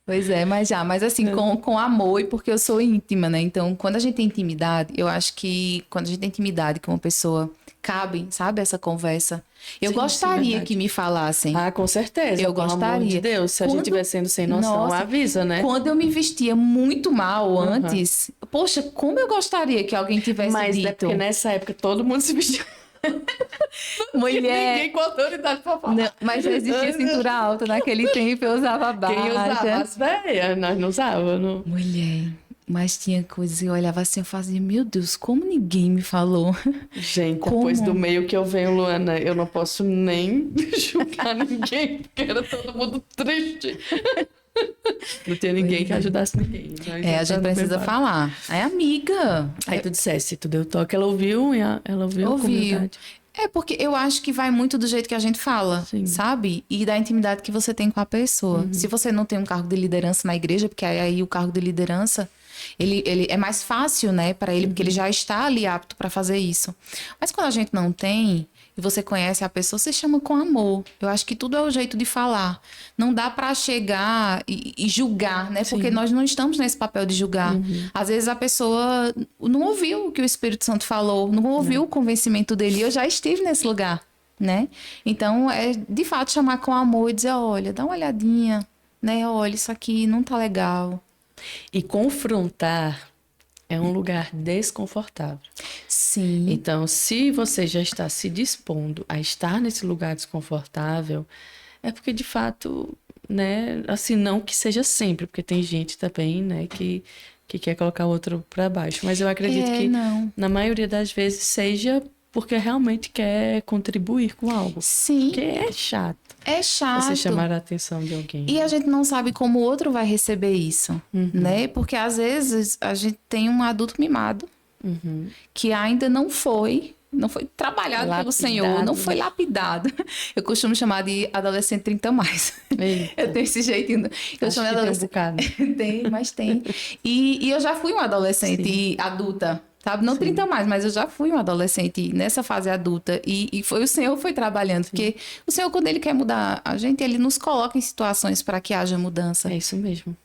[SPEAKER 2] Pois é, mas assim, com amor e porque eu sou íntima, né? Então, quando a gente tem intimidade, eu acho que quando a gente tem intimidade com uma pessoa, cabe, sabe, essa conversa. Eu gostaria que me falassem.
[SPEAKER 1] Ah, com certeza.
[SPEAKER 2] Eu gostaria.
[SPEAKER 1] Amor de Deus, se a gente estiver sendo sem noção, avisa, né?
[SPEAKER 2] Quando eu me vestia muito mal antes, poxa, como eu gostaria que alguém tivesse dito.
[SPEAKER 1] Mas é porque nessa época todo mundo se vestia.
[SPEAKER 2] Mulher.
[SPEAKER 1] Ninguém com autoridade pra falar.
[SPEAKER 2] Não, mas já existia cintura alta naquele tempo, eu usava baixa.
[SPEAKER 1] Quem usava? As velhas, nós não usávamos. Não.
[SPEAKER 2] Mulher. Mas tinha coisas, eu olhava assim, eu fazia, meu Deus, como ninguém me falou?
[SPEAKER 1] Gente, depois do meio que eu venho, Luana, eu não posso nem julgar ninguém, porque era todo mundo triste. Não tinha ninguém que ajudasse ninguém.
[SPEAKER 2] A gente precisa falar. Aí, amiga...
[SPEAKER 1] Aí tu dissesse, tu deu toque, ela ouviu a comunidade.
[SPEAKER 2] É porque eu acho que vai muito do jeito que a gente fala, sabe? E da intimidade que você tem com a pessoa. Se você não tem um cargo de liderança na igreja, porque aí o cargo de liderança... Ele é mais fácil, né, para ele, porque ele já está ali apto para fazer isso. Mas quando a gente não tem, e você conhece a pessoa, você chama com amor. Eu acho que tudo é o jeito de falar. Não dá para chegar e julgar, né? Porque nós não estamos nesse papel de julgar. Às vezes a pessoa não ouviu o que o Espírito Santo falou, não ouviu o convencimento dele. Eu já estive nesse lugar, né? Então, é de fato chamar com amor e dizer, olha, dá uma olhadinha, né? Olha, isso aqui não tá legal.
[SPEAKER 1] E confrontar é um lugar desconfortável.
[SPEAKER 2] Sim.
[SPEAKER 1] Então, se você já está se dispondo a estar nesse lugar desconfortável, é porque, de fato, né, assim, não que seja sempre, porque tem gente também, né, que quer colocar o outro para baixo. Mas eu acredito que, na maioria das vezes, seja porque realmente quer contribuir com algo.
[SPEAKER 2] Sim.
[SPEAKER 1] Porque é chato.
[SPEAKER 2] É chato.
[SPEAKER 1] Você chamar a atenção de alguém.
[SPEAKER 2] E a gente não sabe como o outro vai receber isso, né? Porque às vezes a gente tem um adulto mimado que ainda não foi trabalhado pelo Senhor, não foi lapidado. Eu costumo chamar de adolescente 30 mais. Eu tenho esse jeitinho. Eu chamo de adolescente.
[SPEAKER 1] Tem um
[SPEAKER 2] tem, mas tem. E eu já fui uma adolescente adulta. Sabe? Não 30 mais, mas eu já fui uma adolescente nessa fase adulta. E foi o Senhor foi trabalhando. Porque o Senhor, quando Ele quer mudar a gente, Ele nos coloca em situações para que haja mudança.
[SPEAKER 1] É isso mesmo.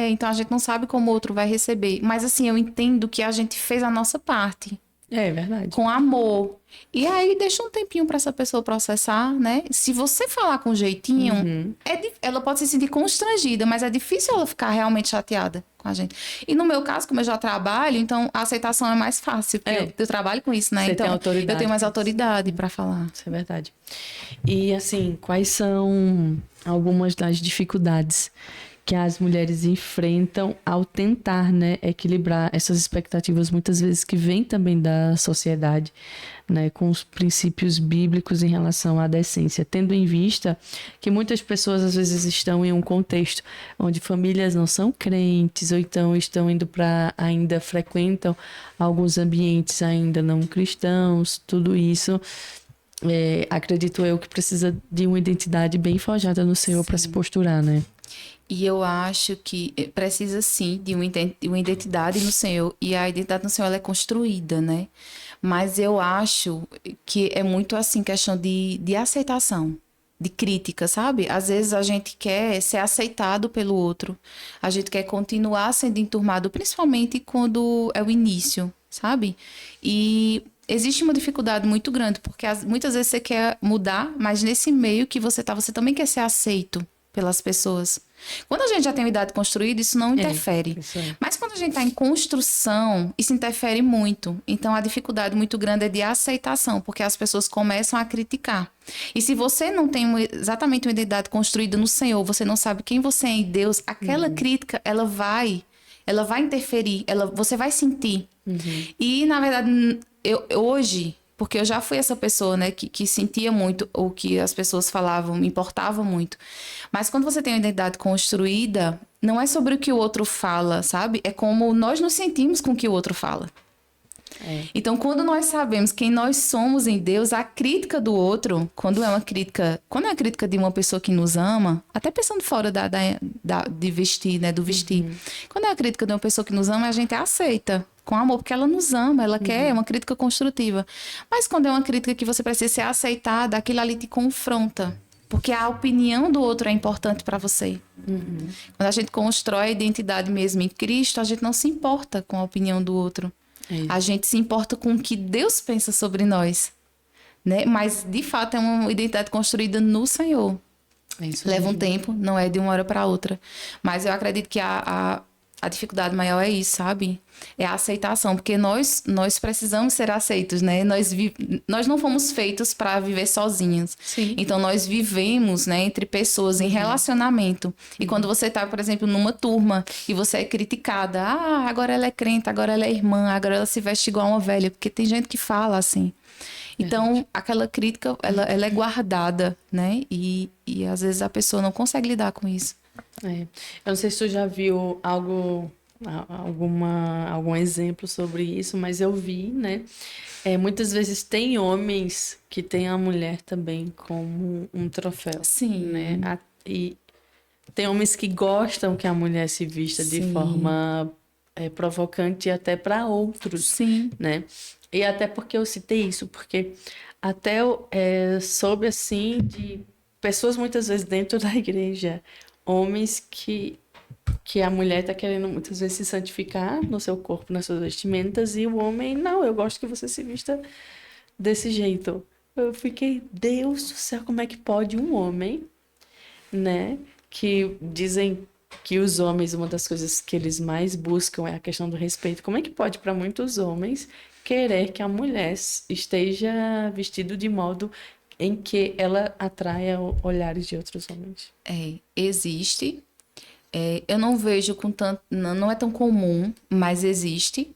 [SPEAKER 2] Então a gente não sabe como o outro vai receber. Mas assim, eu entendo que a gente fez a nossa parte.
[SPEAKER 1] É verdade.
[SPEAKER 2] Com amor. E aí deixa um tempinho para essa pessoa processar, né? Se você falar com jeitinho, ela pode se sentir constrangida, mas é difícil ela ficar realmente chateada com a gente. E no meu caso, como eu já trabalho, então a aceitação é mais fácil, porque eu trabalho com isso, né?
[SPEAKER 1] Você
[SPEAKER 2] então
[SPEAKER 1] tem autoridade,
[SPEAKER 2] eu tenho mais autoridade para falar.
[SPEAKER 1] Isso é verdade. E assim, quais são algumas das dificuldades que as mulheres enfrentam ao tentar, né, equilibrar essas expectativas muitas vezes que vêm também da sociedade, né, com os princípios bíblicos em relação à decência, tendo em vista que muitas pessoas às vezes estão em um contexto onde famílias não são crentes ou então estão indo para ainda frequentam alguns ambientes ainda não cristãos, tudo isso acredito eu que precisa de uma identidade bem forjada no Senhor para se posturar, né?
[SPEAKER 2] E eu acho que precisa sim de uma identidade no Senhor, e a identidade no Senhor ela é construída, né? Mas eu acho que é muito assim, questão de aceitação, de crítica, sabe? Às vezes a gente quer ser aceitado pelo outro, a gente quer continuar sendo enturmado, principalmente quando é o início, sabe? E existe uma dificuldade muito grande, porque muitas vezes você quer mudar, mas nesse meio que você tá, você também quer ser aceito pelas pessoas. Quando a gente já tem uma idade construída, isso não interfere. Mas quando a gente está em construção, isso interfere muito. Então, a dificuldade muito grande é de aceitação, porque as pessoas começam a criticar. E se você não tem exatamente uma identidade construída no Senhor, você não sabe quem você é em Deus, aquela crítica, ela vai interferir, você vai sentir. E, na verdade, hoje... Porque eu já fui essa pessoa, né, que sentia muito o que as pessoas falavam, me importava muito. Mas quando você tem uma identidade construída, não é sobre o que o outro fala, sabe? É como nós nos sentimos com o que o outro fala. Então, quando nós sabemos quem nós somos em Deus, a crítica do outro, quando é uma crítica de uma pessoa que nos ama, até pensando fora de vestir, né, do vestir. Quando é a crítica de uma pessoa que nos ama, a gente aceita com amor, porque ela nos ama, ela quer, é uma crítica construtiva. Mas quando é uma crítica que você precisa ser aceitada, aquilo ali te confronta. Porque a opinião do outro é importante para você. Quando a gente constrói a identidade mesmo em Cristo, a gente não se importa com a opinião do outro. A gente se importa com o que Deus pensa sobre nós. Né? Mas, de fato, é uma identidade construída no Senhor. Leva um tempo, não é de uma hora para outra. Mas eu acredito que a dificuldade maior é isso, sabe? É a aceitação, porque nós precisamos ser aceitos, né? Nós não fomos feitos para viver sozinhos.
[SPEAKER 1] Sim.
[SPEAKER 2] Então, nós vivemos, né, entre pessoas, em relacionamento. E quando você tá, por exemplo, numa turma e você é criticada, agora ela é crente, agora ela é irmã, agora ela se veste igual uma velha, porque tem gente que fala assim. Então, aquela crítica, ela é guardada, né? E às vezes a pessoa não consegue lidar com isso.
[SPEAKER 1] Eu não sei se tu já viu algum exemplo sobre isso, mas eu vi, né? Muitas vezes tem homens que têm a mulher também como um troféu.
[SPEAKER 2] Sim.
[SPEAKER 1] Né? E tem homens que gostam que a mulher se vista de forma provocante até para outros.
[SPEAKER 2] Sim.
[SPEAKER 1] Né? E até porque eu citei isso, porque até soube assim de pessoas muitas vezes dentro da igreja, homens que a mulher está querendo muitas vezes se santificar no seu corpo, nas suas vestimentas, e o homem, não, eu gosto que você se vista desse jeito. Eu fiquei, Deus do céu, como é que pode um homem, né, que dizem que os homens, uma das coisas que eles mais buscam é a questão do respeito, como é que pode para muitos homens querer que a mulher esteja vestida de modo em que ela atraia olhares de outros homens?
[SPEAKER 2] Existe. Eu não vejo com tanto... Não é tão comum, mas existe.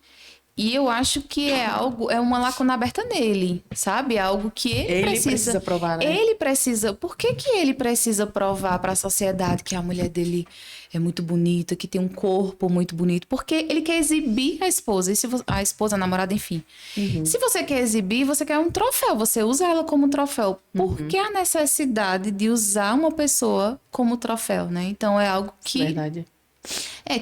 [SPEAKER 2] E eu acho que é uma lacuna aberta nele, sabe? É algo que ele
[SPEAKER 1] precisa provar, né?
[SPEAKER 2] Ele precisa... Por que ele precisa provar para a sociedade que a mulher dele é muito bonita, que tem um corpo muito bonito? Porque ele quer exibir a esposa, a esposa, a namorada, enfim. Se você quer exibir, você quer um troféu, você usa ela como troféu. Por que a necessidade de usar uma pessoa como troféu, né? Então é algo que...
[SPEAKER 1] Verdade.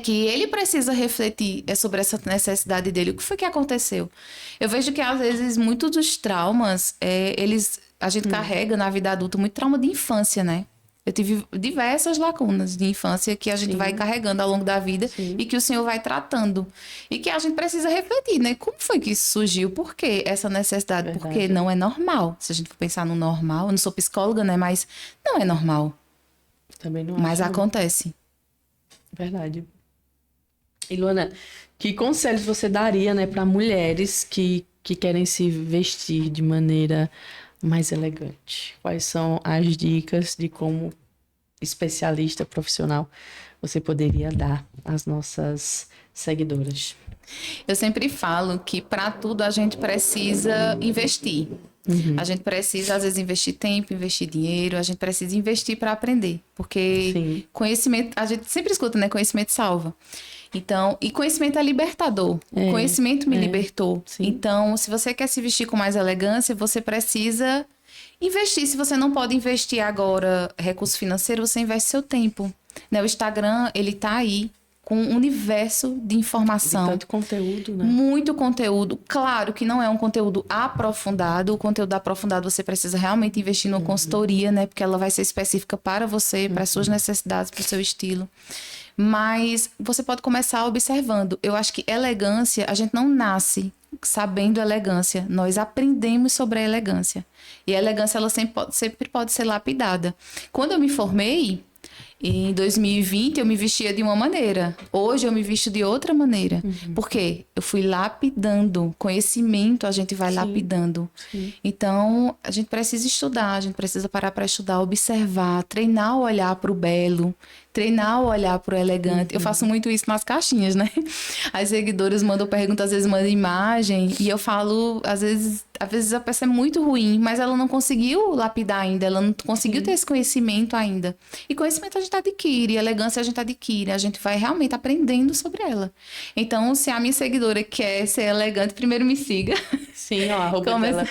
[SPEAKER 2] Que ele precisa refletir sobre essa necessidade dele. O que foi que aconteceu? Eu vejo que, às vezes, muitos dos traumas, a gente carrega na vida adulta muito trauma de infância, né? Eu tive diversas lacunas de infância que a gente vai carregando ao longo da vida e que o Senhor vai tratando. E que a gente precisa refletir, né? Como foi que isso surgiu? Por que essa necessidade?
[SPEAKER 1] Verdade.
[SPEAKER 2] Porque não é normal. Se a gente for pensar no normal, eu não sou psicóloga, né? Mas não é normal.
[SPEAKER 1] Também não
[SPEAKER 2] Mas
[SPEAKER 1] acho, não.
[SPEAKER 2] acontece.
[SPEAKER 1] Verdade. E, Luana, que conselhos você daria, né, para mulheres que querem se vestir de maneira mais elegante? Quais são as dicas de como especialista, profissional, você poderia dar às nossas seguidoras?
[SPEAKER 2] Eu sempre falo que para tudo a gente precisa investir. A gente precisa, às vezes, investir tempo, investir dinheiro, a gente precisa investir para aprender. Porque
[SPEAKER 1] Sim.
[SPEAKER 2] conhecimento, a gente sempre escuta, né? Conhecimento salva. Então, e conhecimento é libertador. O conhecimento me libertou.
[SPEAKER 1] Sim.
[SPEAKER 2] Então, se você quer se vestir com mais elegância, você precisa investir. Se você não pode investir agora recurso financeiro, você investe seu tempo. Né? O Instagram, ele tá aí com um universo de informação.
[SPEAKER 1] De tanto conteúdo, né?
[SPEAKER 2] Muito conteúdo. Claro que não é um conteúdo aprofundado. O conteúdo aprofundado você precisa realmente investir numa consultoria, né? Porque ela vai ser específica para você, para as suas necessidades, para o seu estilo. Mas você pode começar observando. Eu acho que elegância, a gente não nasce sabendo elegância. Nós aprendemos sobre a elegância. E a elegância, ela sempre pode ser lapidada. Quando eu me formei, em 2020, eu me vestia de uma maneira. Hoje, eu me visto de outra maneira. Por quê? Eu fui lapidando. Conhecimento, a gente vai lapidando.
[SPEAKER 1] Sim.
[SPEAKER 2] Então, a gente precisa estudar, a gente precisa parar para estudar, observar, treinar o olhar para o belo, treinar o olhar para o elegante. Eu faço muito isso nas caixinhas, né? As seguidoras mandam perguntas, às vezes mandam imagem, e eu falo, às vezes a peça é muito ruim, mas ela não conseguiu lapidar ainda, ela não conseguiu ter esse conhecimento ainda. E conhecimento a gente adquire, elegância a gente adquire, a gente vai realmente aprendendo sobre ela. Então, se a minha seguidora quer ser elegante, primeiro me siga.
[SPEAKER 1] Sim, ó, a roupa dela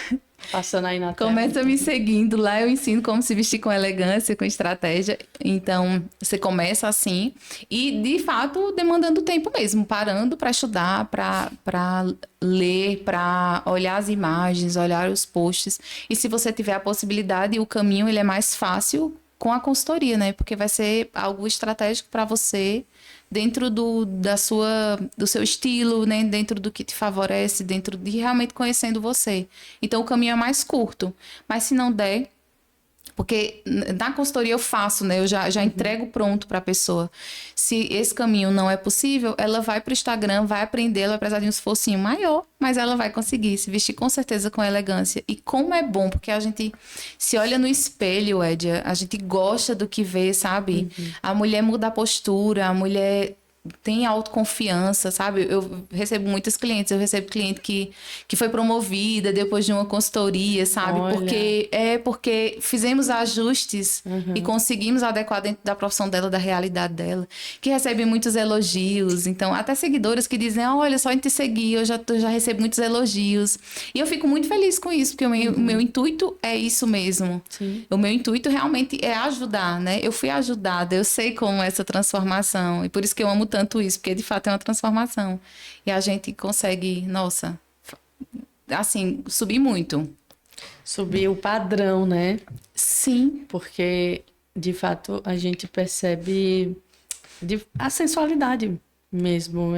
[SPEAKER 1] passando aí na tela.
[SPEAKER 2] Começa me seguindo, lá eu ensino como se vestir com elegância, com estratégia. Então, você começa assim e, de fato, demandando tempo mesmo, parando para estudar, para ler, para olhar as imagens, olhar os posts. E se você tiver a possibilidade, o caminho ele é mais fácil com a consultoria, né? Porque vai ser algo estratégico para você dentro do seu estilo, né? Dentro do que te favorece, dentro de realmente conhecendo você. Então, o caminho é mais curto. Mas se não der, porque na consultoria eu faço, né? Eu já entrego pronto para a pessoa. Se esse caminho não é possível, ela vai para o Instagram, vai aprender, ela vai precisar de um esforcinho maior, mas ela vai conseguir se vestir com certeza com elegância. E como é bom, porque a gente se olha no espelho, Edia, a gente gosta do que vê, sabe? A mulher muda a postura, a mulher tem autoconfiança, sabe? Eu recebo muitos clientes, eu recebo cliente que foi promovida depois de uma consultoria, sabe?
[SPEAKER 1] Olha.
[SPEAKER 2] Porque fizemos ajustes e conseguimos adequar dentro da profissão dela, da realidade dela, que recebe muitos elogios. Então, até seguidoras que dizem, olha, só em te seguir, eu já recebo muitos elogios. E eu fico muito feliz com isso, porque o meu intuito é isso mesmo.
[SPEAKER 1] Sim.
[SPEAKER 2] O meu intuito realmente é ajudar, né? Eu fui ajudada, eu sei como é essa transformação. E por isso que eu amo tanto isso, porque de fato é uma transformação. E a gente consegue, nossa, assim, subir muito.
[SPEAKER 1] Subir o padrão, né?
[SPEAKER 2] Sim.
[SPEAKER 1] Porque, de fato, a gente percebe a sensualidade mesmo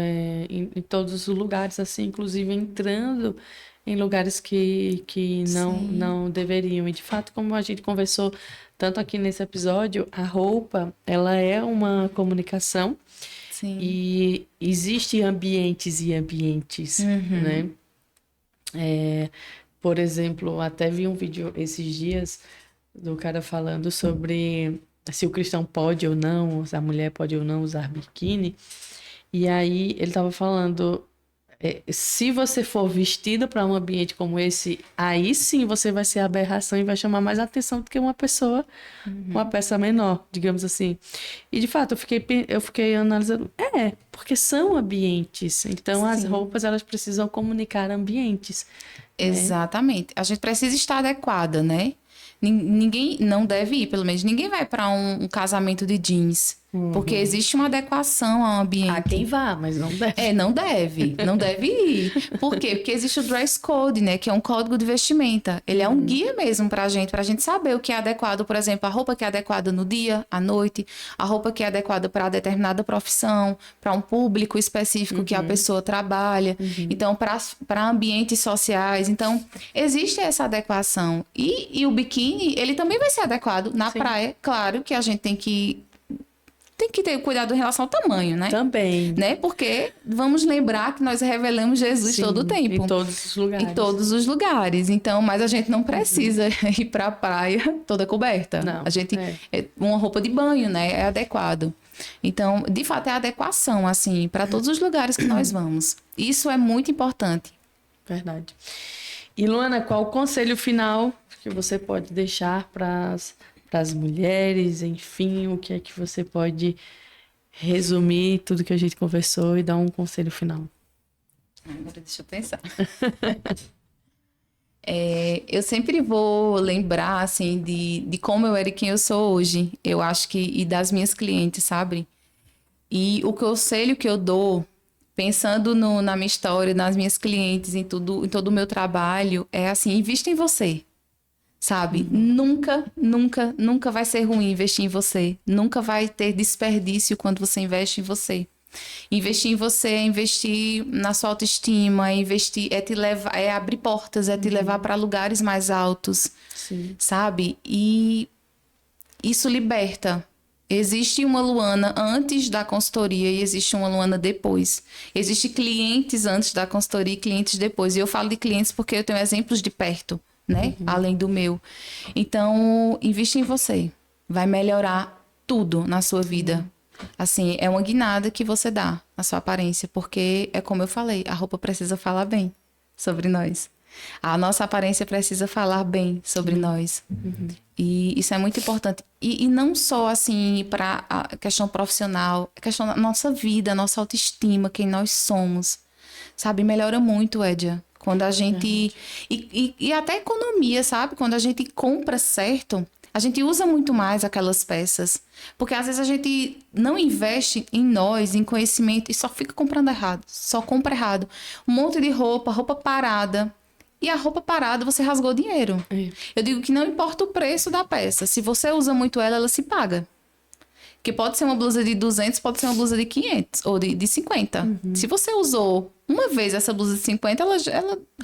[SPEAKER 1] em todos os lugares, assim, inclusive entrando em lugares que não deveriam. E, de fato, como a gente conversou tanto aqui nesse episódio, a roupa, ela é uma comunicação.
[SPEAKER 2] Sim.
[SPEAKER 1] E existem ambientes e ambientes, né? Por exemplo, até vi um vídeo esses dias do cara falando sobre se o cristão pode ou não, se a mulher pode ou não usar biquíni. E aí ele estava falando, se você for vestido para um ambiente como esse, aí sim você vai ser aberração e vai chamar mais atenção do que uma pessoa, uma peça menor, digamos assim. E de fato, eu fiquei analisando, porque são ambientes. Então as roupas, elas precisam comunicar ambientes.
[SPEAKER 2] Exatamente. A gente precisa estar adequada, né? Ninguém não deve ir, pelo menos. Ninguém vai para um casamento de jeans. Porque existe uma adequação ao ambiente.
[SPEAKER 1] Há quem vá, mas não deve.
[SPEAKER 2] Não deve. Não deve ir. Por quê? Porque existe o dress code, né? Que é um código de vestimenta. Ele é um guia mesmo pra gente saber o que é adequado. Por exemplo, a roupa que é adequada no dia, à noite. A roupa que é adequada para determinada profissão. Para um público específico que a pessoa trabalha. Então, para ambientes sociais. Então, existe essa adequação. E o biquíni, ele também vai ser adequado na praia. Claro que a gente tem que tem que ter cuidado em relação ao tamanho, né?
[SPEAKER 1] Também.
[SPEAKER 2] Né? Porque vamos lembrar que nós revelamos Jesus todo o tempo.
[SPEAKER 1] Em todos os lugares.
[SPEAKER 2] Em todos os lugares. Então, mas a gente não precisa ir pra praia toda coberta.
[SPEAKER 1] Não,
[SPEAKER 2] a gente... Uma roupa de banho, né? É adequado. Então, de fato, é adequação, assim, para todos os lugares que nós vamos. Isso é muito importante.
[SPEAKER 1] Verdade. E, Luana, qual o conselho final que você pode deixar para as mulheres? Enfim, o que é que você pode resumir tudo que a gente conversou e dar um conselho final?
[SPEAKER 2] Agora deixa eu pensar. Eu sempre vou lembrar, assim, de como eu era e quem eu sou hoje. Eu acho que... E das minhas clientes, sabe? E o conselho que eu dou, pensando na minha história, nas minhas clientes, em todo o meu trabalho, é assim, invista em você, sabe? Nunca, nunca, nunca vai ser ruim investir em você. Nunca vai ter desperdício quando você investe em você. Investir em você é investir na sua autoestima, é te levar, é abrir portas, é te levar para lugares mais altos, sabe? E isso liberta. Existe uma Luana antes da consultoria e existe uma Luana depois. Existem clientes antes da consultoria e clientes depois. E eu falo de clientes porque eu tenho exemplos de perto, né? Além do meu. Então, investe em você. Vai melhorar tudo na sua vida. Assim, é uma guinada que você dá na sua aparência. Porque, é como eu falei, a roupa precisa falar bem sobre nós. A nossa aparência precisa falar bem sobre nós. E isso é muito importante. E não só, assim, para a questão profissional, a questão da nossa vida, nossa autoestima, quem nós somos. Sabe? Melhora muito, Edia. Quando a gente... E até economia, sabe? Quando a gente compra certo, a gente usa muito mais aquelas peças. Porque às vezes a gente não investe em nós, em conhecimento, e só fica comprando errado. Só compra errado. Um monte de roupa parada. E a roupa parada, você rasgou dinheiro. Eu digo que não importa o preço da peça. Se você usa muito ela, ela se paga. Que pode ser uma blusa de 200, pode ser uma blusa de 500 ou de 50. Se você usou uma vez essa blusa de 50,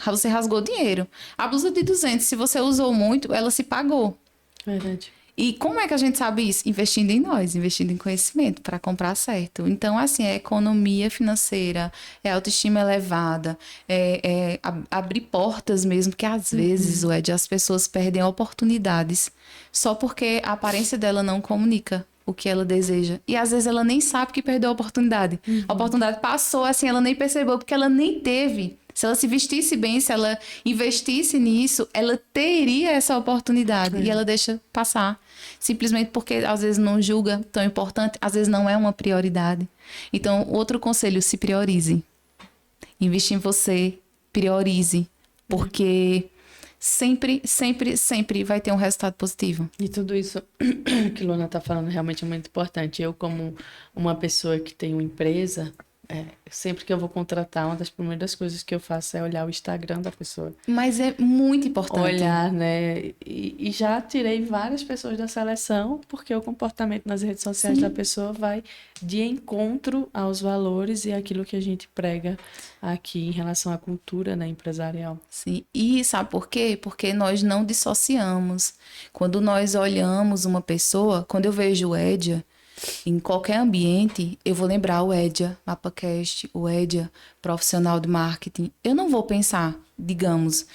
[SPEAKER 2] você rasgou dinheiro. A blusa de 200, se você usou muito, ela se pagou.
[SPEAKER 1] Verdade.
[SPEAKER 2] E como é que a gente sabe isso? Investindo em nós, investindo em conhecimento para comprar certo. Então, assim, é economia financeira, é autoestima elevada, abrir portas mesmo, que às vezes, as pessoas perdem oportunidades só porque a aparência dela não comunica o que ela deseja. E às vezes ela nem sabe que perdeu a oportunidade. A oportunidade passou, assim, ela nem percebeu, porque ela nem teve. Se ela se vestisse bem, se ela investisse nisso, ela teria essa oportunidade. E ela deixa passar. Simplesmente porque às vezes não julga tão importante, às vezes não é uma prioridade. Então, outro conselho, se priorize. Investe em você, priorize. Porque sempre, sempre, sempre vai ter um resultado positivo.
[SPEAKER 1] E tudo isso que a Luana está falando realmente é muito importante. Eu, como uma pessoa que tem uma empresa... sempre que eu vou contratar, uma das primeiras coisas que eu faço é olhar o Instagram da pessoa.
[SPEAKER 2] Mas é muito importante.
[SPEAKER 1] Olhar, né? E já tirei várias pessoas da seleção, porque o comportamento nas redes sociais da pessoa vai de encontro aos valores e aquilo que a gente prega aqui em relação à cultura, né, empresarial.
[SPEAKER 2] Sim, e sabe por quê? Porque nós não dissociamos. Quando nós olhamos uma pessoa, quando eu vejo o Edia, em qualquer ambiente, eu vou lembrar o Edia, MapaCast, o Edia, profissional de marketing. Eu não vou pensar, digamos,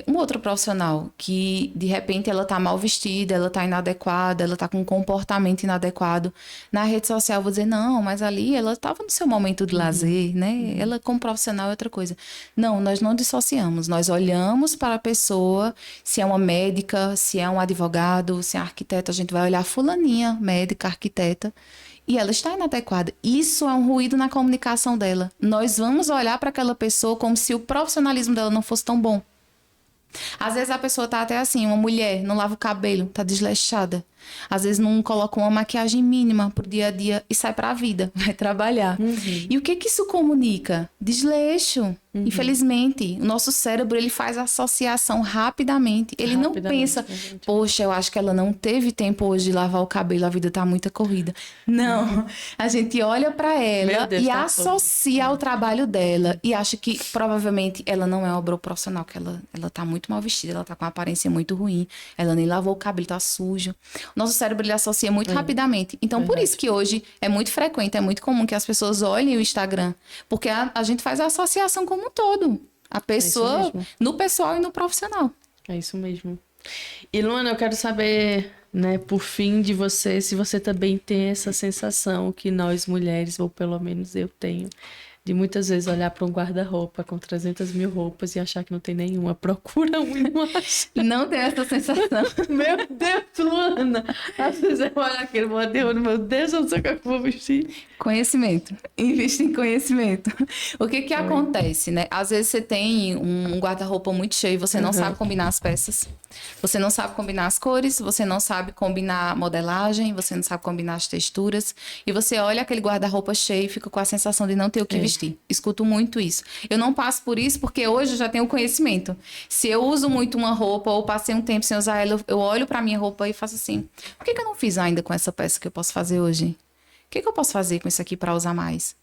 [SPEAKER 2] um outro profissional que, de repente, ela tá mal vestida, ela tá inadequada, ela tá com um comportamento inadequado. Na rede social, eu vou dizer, não, mas ali ela estava no seu momento de lazer, né? Ela, como profissional, é outra coisa. Não, nós não dissociamos. Nós olhamos para a pessoa, se é uma médica, se é um advogado, se é arquiteto, a gente vai olhar fulaninha, médica, arquiteta, e ela está inadequada. Isso é um ruído na comunicação dela. Nós vamos olhar para aquela pessoa como se o profissionalismo dela não fosse tão bom. Às vezes a pessoa tá até assim, uma mulher, não lava o cabelo, tá desleixada. Às vezes não coloca uma maquiagem mínima pro dia a dia e sai pra vida, vai trabalhar. E o que isso comunica? Desleixo. Infelizmente, o nosso cérebro, ele faz associação rapidamente. Ele não pensa, poxa, eu acho que ela não teve tempo hoje de lavar o cabelo, a vida tá muito corrida. Não, a gente olha pra ela e associa ao trabalho dela e acha que provavelmente ela não é uma boa profissional, que ela tá muito mal vestida, ela tá com uma aparência muito ruim, ela nem lavou o cabelo, tá sujo. O nosso cérebro, ele associa muito rapidamente. Então, por isso que hoje é muito frequente, é muito comum que as pessoas olhem o Instagram, porque a gente faz a associação como um todo. A pessoa, no pessoal e no profissional.
[SPEAKER 1] É isso mesmo. E, Luana, eu quero saber, né, por fim, de você, se você também tem essa sensação que nós mulheres, ou pelo menos eu tenho, de muitas vezes olhar para um guarda-roupa com 300 mil roupas e achar que não tem nenhuma. Procura uma e não acha.
[SPEAKER 2] Não tem essa sensação.
[SPEAKER 1] Meu Deus, Luana! Às vezes eu olho aquele modelo, meu Deus, eu não sei o que eu vou vestir.
[SPEAKER 2] Conhecimento. Invista em conhecimento. O que acontece, né? Às vezes você tem um guarda-roupa muito cheio e você não sabe combinar as peças. Você não sabe combinar as cores, você não sabe combinar a modelagem, você não sabe combinar as texturas. E você olha aquele guarda-roupa cheio e fica com a sensação de não ter o que vestir. Escuto muito isso. Eu não passo por isso porque hoje eu já tenho conhecimento. Se eu uso muito uma roupa ou passei um tempo sem usar ela, eu olho pra minha roupa e faço assim, por que eu não fiz ainda com essa peça que eu posso fazer hoje? O que eu posso fazer com isso aqui para usar mais?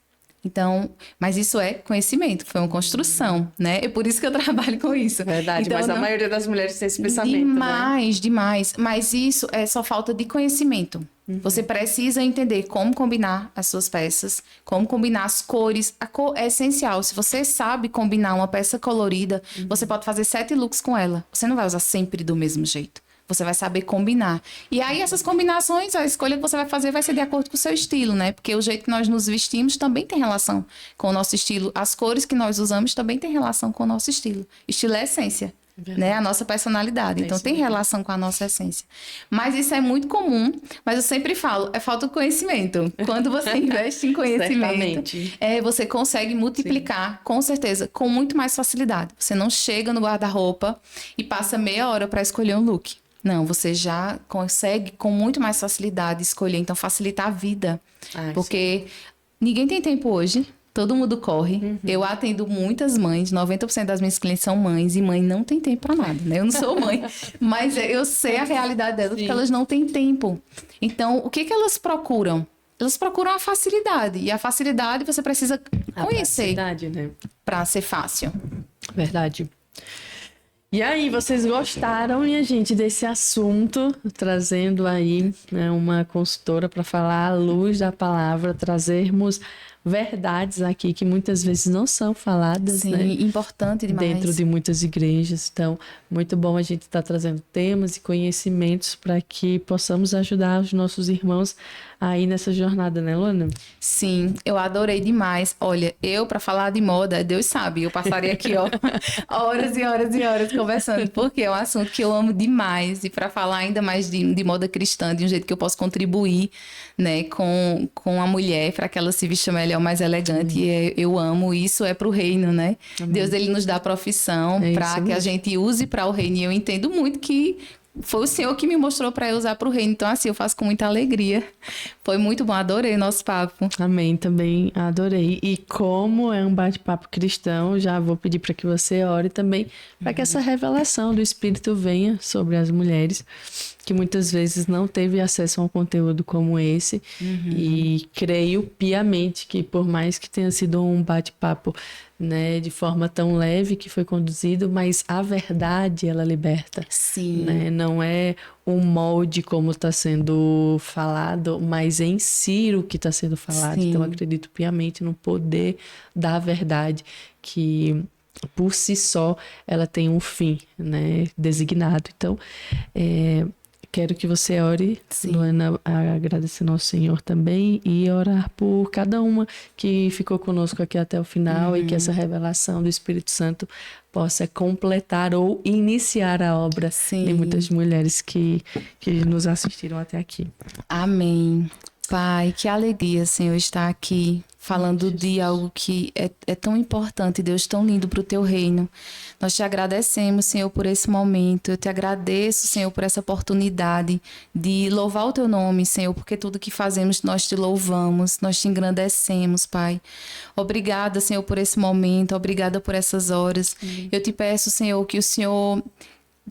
[SPEAKER 2] Então, mas isso é conhecimento, foi uma construção, né? É por isso que eu trabalho com isso.
[SPEAKER 1] Verdade,
[SPEAKER 2] então,
[SPEAKER 1] mas a maioria das mulheres tem esse pensamento,
[SPEAKER 2] demais, né? Demais. Mas isso é só falta de conhecimento. Você precisa entender como combinar as suas peças, como combinar as cores. A cor é essencial. Se você sabe combinar uma peça colorida, você pode fazer 7 looks com ela. Você não vai usar sempre do mesmo jeito. Você vai saber combinar. E aí, essas combinações, a escolha que você vai fazer vai ser de acordo com o seu estilo, né? Porque o jeito que nós nos vestimos também tem relação com o nosso estilo. As cores que nós usamos também tem relação com o nosso estilo. Estilo é essência, né? A nossa personalidade. Então, tem relação com a nossa essência. Mas isso é muito comum. Mas eu sempre falo, é falta de conhecimento. Quando você investe em conhecimento, você consegue multiplicar, com certeza, com muito mais facilidade. Você não chega no guarda-roupa e passa meia hora para escolher um look. Não, você já consegue com muito mais facilidade escolher, então facilitar a vida. Porque ninguém tem tempo hoje, todo mundo corre. Eu atendo muitas mães, 90% das minhas clientes são mães, e mãe não tem tempo para nada, né? Eu não sou mãe, mas eu sei a realidade delas, porque elas não têm tempo. Então, o que elas procuram? Elas procuram a facilidade, e a facilidade você precisa conhecer, né? Para ser fácil.
[SPEAKER 1] Verdade. E aí, vocês gostaram, minha gente, desse assunto? Trazendo aí, né, uma consultora para falar à luz da palavra, trazermos verdades aqui que muitas vezes não são faladas.
[SPEAKER 2] Sim,
[SPEAKER 1] né?
[SPEAKER 2] Importante demais.
[SPEAKER 1] Dentro de muitas igrejas. Então, muito bom a gente estar trazendo temas e conhecimentos para que possamos ajudar os nossos irmãos aí nessa jornada, né, Luana?
[SPEAKER 2] Sim, eu adorei demais. Olha, para falar de moda, Deus sabe, eu passaria aqui, ó, horas e horas e horas conversando, porque é um assunto que eu amo demais. E para falar ainda mais de moda cristã, de um jeito que eu posso contribuir, né, com a mulher, para que ela se vista melhor, mais elegante. E eu amo, isso é para o reino, né? Amém. Deus, ele nos dá profissão para que a gente use para o reino. E eu entendo muito que foi o Senhor que me mostrou para eu usar para o reino. Então, assim, eu faço com muita alegria. Foi muito bom, adorei o nosso papo.
[SPEAKER 1] Amém, também adorei. E como é um bate-papo cristão, já vou pedir para que você ore também, para que essa revelação do Espírito venha sobre as mulheres, que muitas vezes não teve acesso a um conteúdo como esse. E creio piamente que, por mais que tenha sido um bate-papo, né, de forma tão leve que foi conduzido, mas a verdade, ela liberta.
[SPEAKER 2] Sim.
[SPEAKER 1] Né? Não é um molde como está sendo falado, mas em si o que está sendo falado. Sim. Então, eu acredito piamente no poder da verdade, que por si só ela tem um fim, né, designado. Então, quero que você ore, Luana, agradecendo ao Senhor também, e orar por cada uma que ficou conosco aqui até o final, e que essa revelação do Espírito Santo possa completar ou iniciar a obra de muitas mulheres que nos assistiram até aqui.
[SPEAKER 2] Amém. Pai, que alegria, Senhor, estar aqui falando de algo que é tão importante, Deus, tão lindo para o teu reino. Nós te agradecemos, Senhor, por esse momento. Eu te agradeço, Senhor, por essa oportunidade de louvar o teu nome, Senhor, porque tudo que fazemos nós te louvamos, nós te engrandecemos, Pai. Obrigada, Senhor, por esse momento, obrigada por essas horas. Eu te peço, Senhor,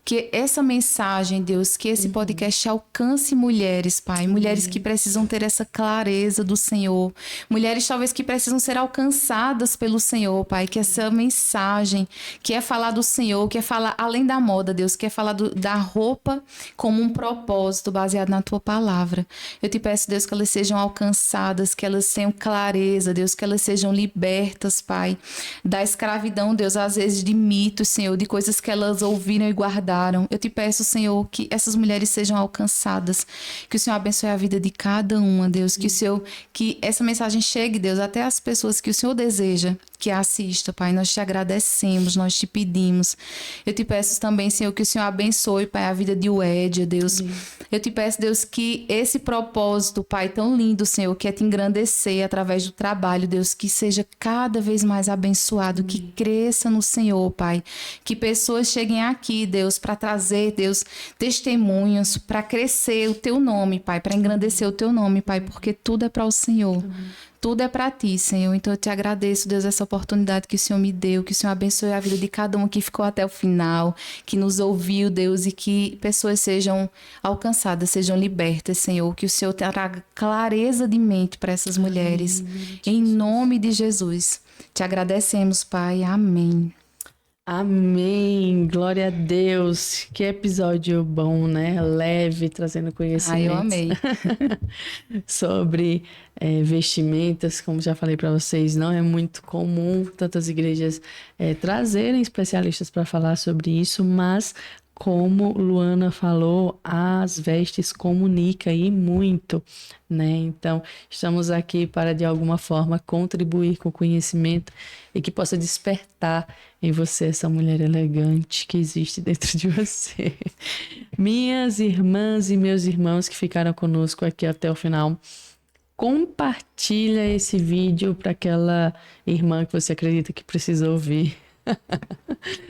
[SPEAKER 2] que essa mensagem, Deus, que esse podcast alcance mulheres, Pai. Mulheres que precisam ter essa clareza do Senhor. Mulheres, talvez, que precisam ser alcançadas pelo Senhor, Pai. Que essa mensagem, que é falar do Senhor, que é falar além da moda, Deus, que é falar da roupa como um propósito baseado na Tua palavra. Eu te peço, Deus, que elas sejam alcançadas, que elas tenham clareza, Deus, que elas sejam libertas, Pai, da escravidão, Deus, às vezes de mitos, Senhor, de coisas que elas ouviram e guardaram. Eu te peço, Senhor, que essas mulheres sejam alcançadas, que o Senhor abençoe a vida de cada uma, Deus, que essa mensagem chegue, Deus, até as pessoas que o Senhor deseja que assista, Pai. Nós te agradecemos, nós te pedimos. Eu te peço também, Senhor, que o Senhor abençoe, Pai, a vida de Uédia, Deus. Eu te peço, Deus, que esse propósito, Pai, tão lindo, Senhor, que é te engrandecer através do trabalho, Deus, que seja cada vez mais abençoado, que cresça no Senhor, Pai. Que pessoas cheguem aqui, Deus, para trazer, Deus, testemunhos, para crescer o teu nome, Pai, para engrandecer o teu nome, Pai, porque tudo é para o Senhor. Tudo é para ti, Senhor. Então eu te agradeço, Deus, essa oportunidade que o Senhor me deu, que o Senhor abençoe a vida de cada um que ficou até o final, que nos ouviu, Deus, e que pessoas sejam alcançadas, sejam libertas, Senhor. Que o Senhor traga clareza de mente para essas mulheres. Em nome de Jesus. Te agradecemos, Pai. Amém.
[SPEAKER 1] Amém, glória a Deus. Que episódio bom, né? Leve, trazendo conhecimento.
[SPEAKER 2] Eu amei.
[SPEAKER 1] Sobre vestimentas, como já falei para vocês, não é muito comum tantas igrejas trazerem especialistas para falar sobre isso, mas como Luana falou, as vestes comunicam e muito, né? Então, estamos aqui para, de alguma forma, contribuir com o conhecimento e que possa despertar em você essa mulher elegante que existe dentro de você. Minhas irmãs e meus irmãos que ficaram conosco aqui até o final, compartilha esse vídeo para aquela irmã que você acredita que precisa ouvir.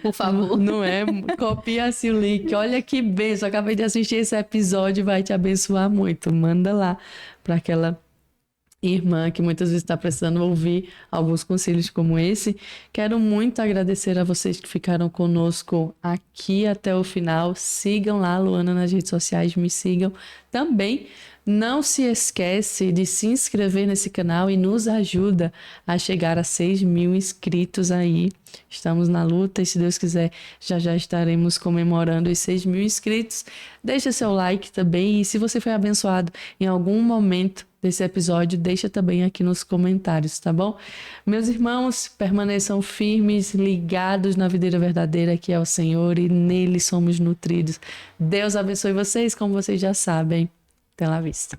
[SPEAKER 2] Por favor.
[SPEAKER 1] Não é? Copia assim o link. Olha que bênção. Acabei de assistir esse episódio e vai te abençoar muito. Manda lá para aquela irmã que muitas vezes está precisando ouvir alguns conselhos como esse. Quero muito agradecer a vocês que ficaram conosco aqui até o final. Sigam lá, Luana, nas redes sociais, me sigam também. Não se esquece de se inscrever nesse canal e nos ajuda a chegar a 6.000 inscritos aí. Estamos na luta e, se Deus quiser, já estaremos comemorando os 6.000 inscritos. Deixa seu like também e, se você foi abençoado em algum momento desse episódio, deixa também aqui nos comentários, tá bom? Meus irmãos, permaneçam firmes, ligados na videira verdadeira que é o Senhor, e nele somos nutridos. Deus abençoe vocês, como vocês já sabem. Até lá vista.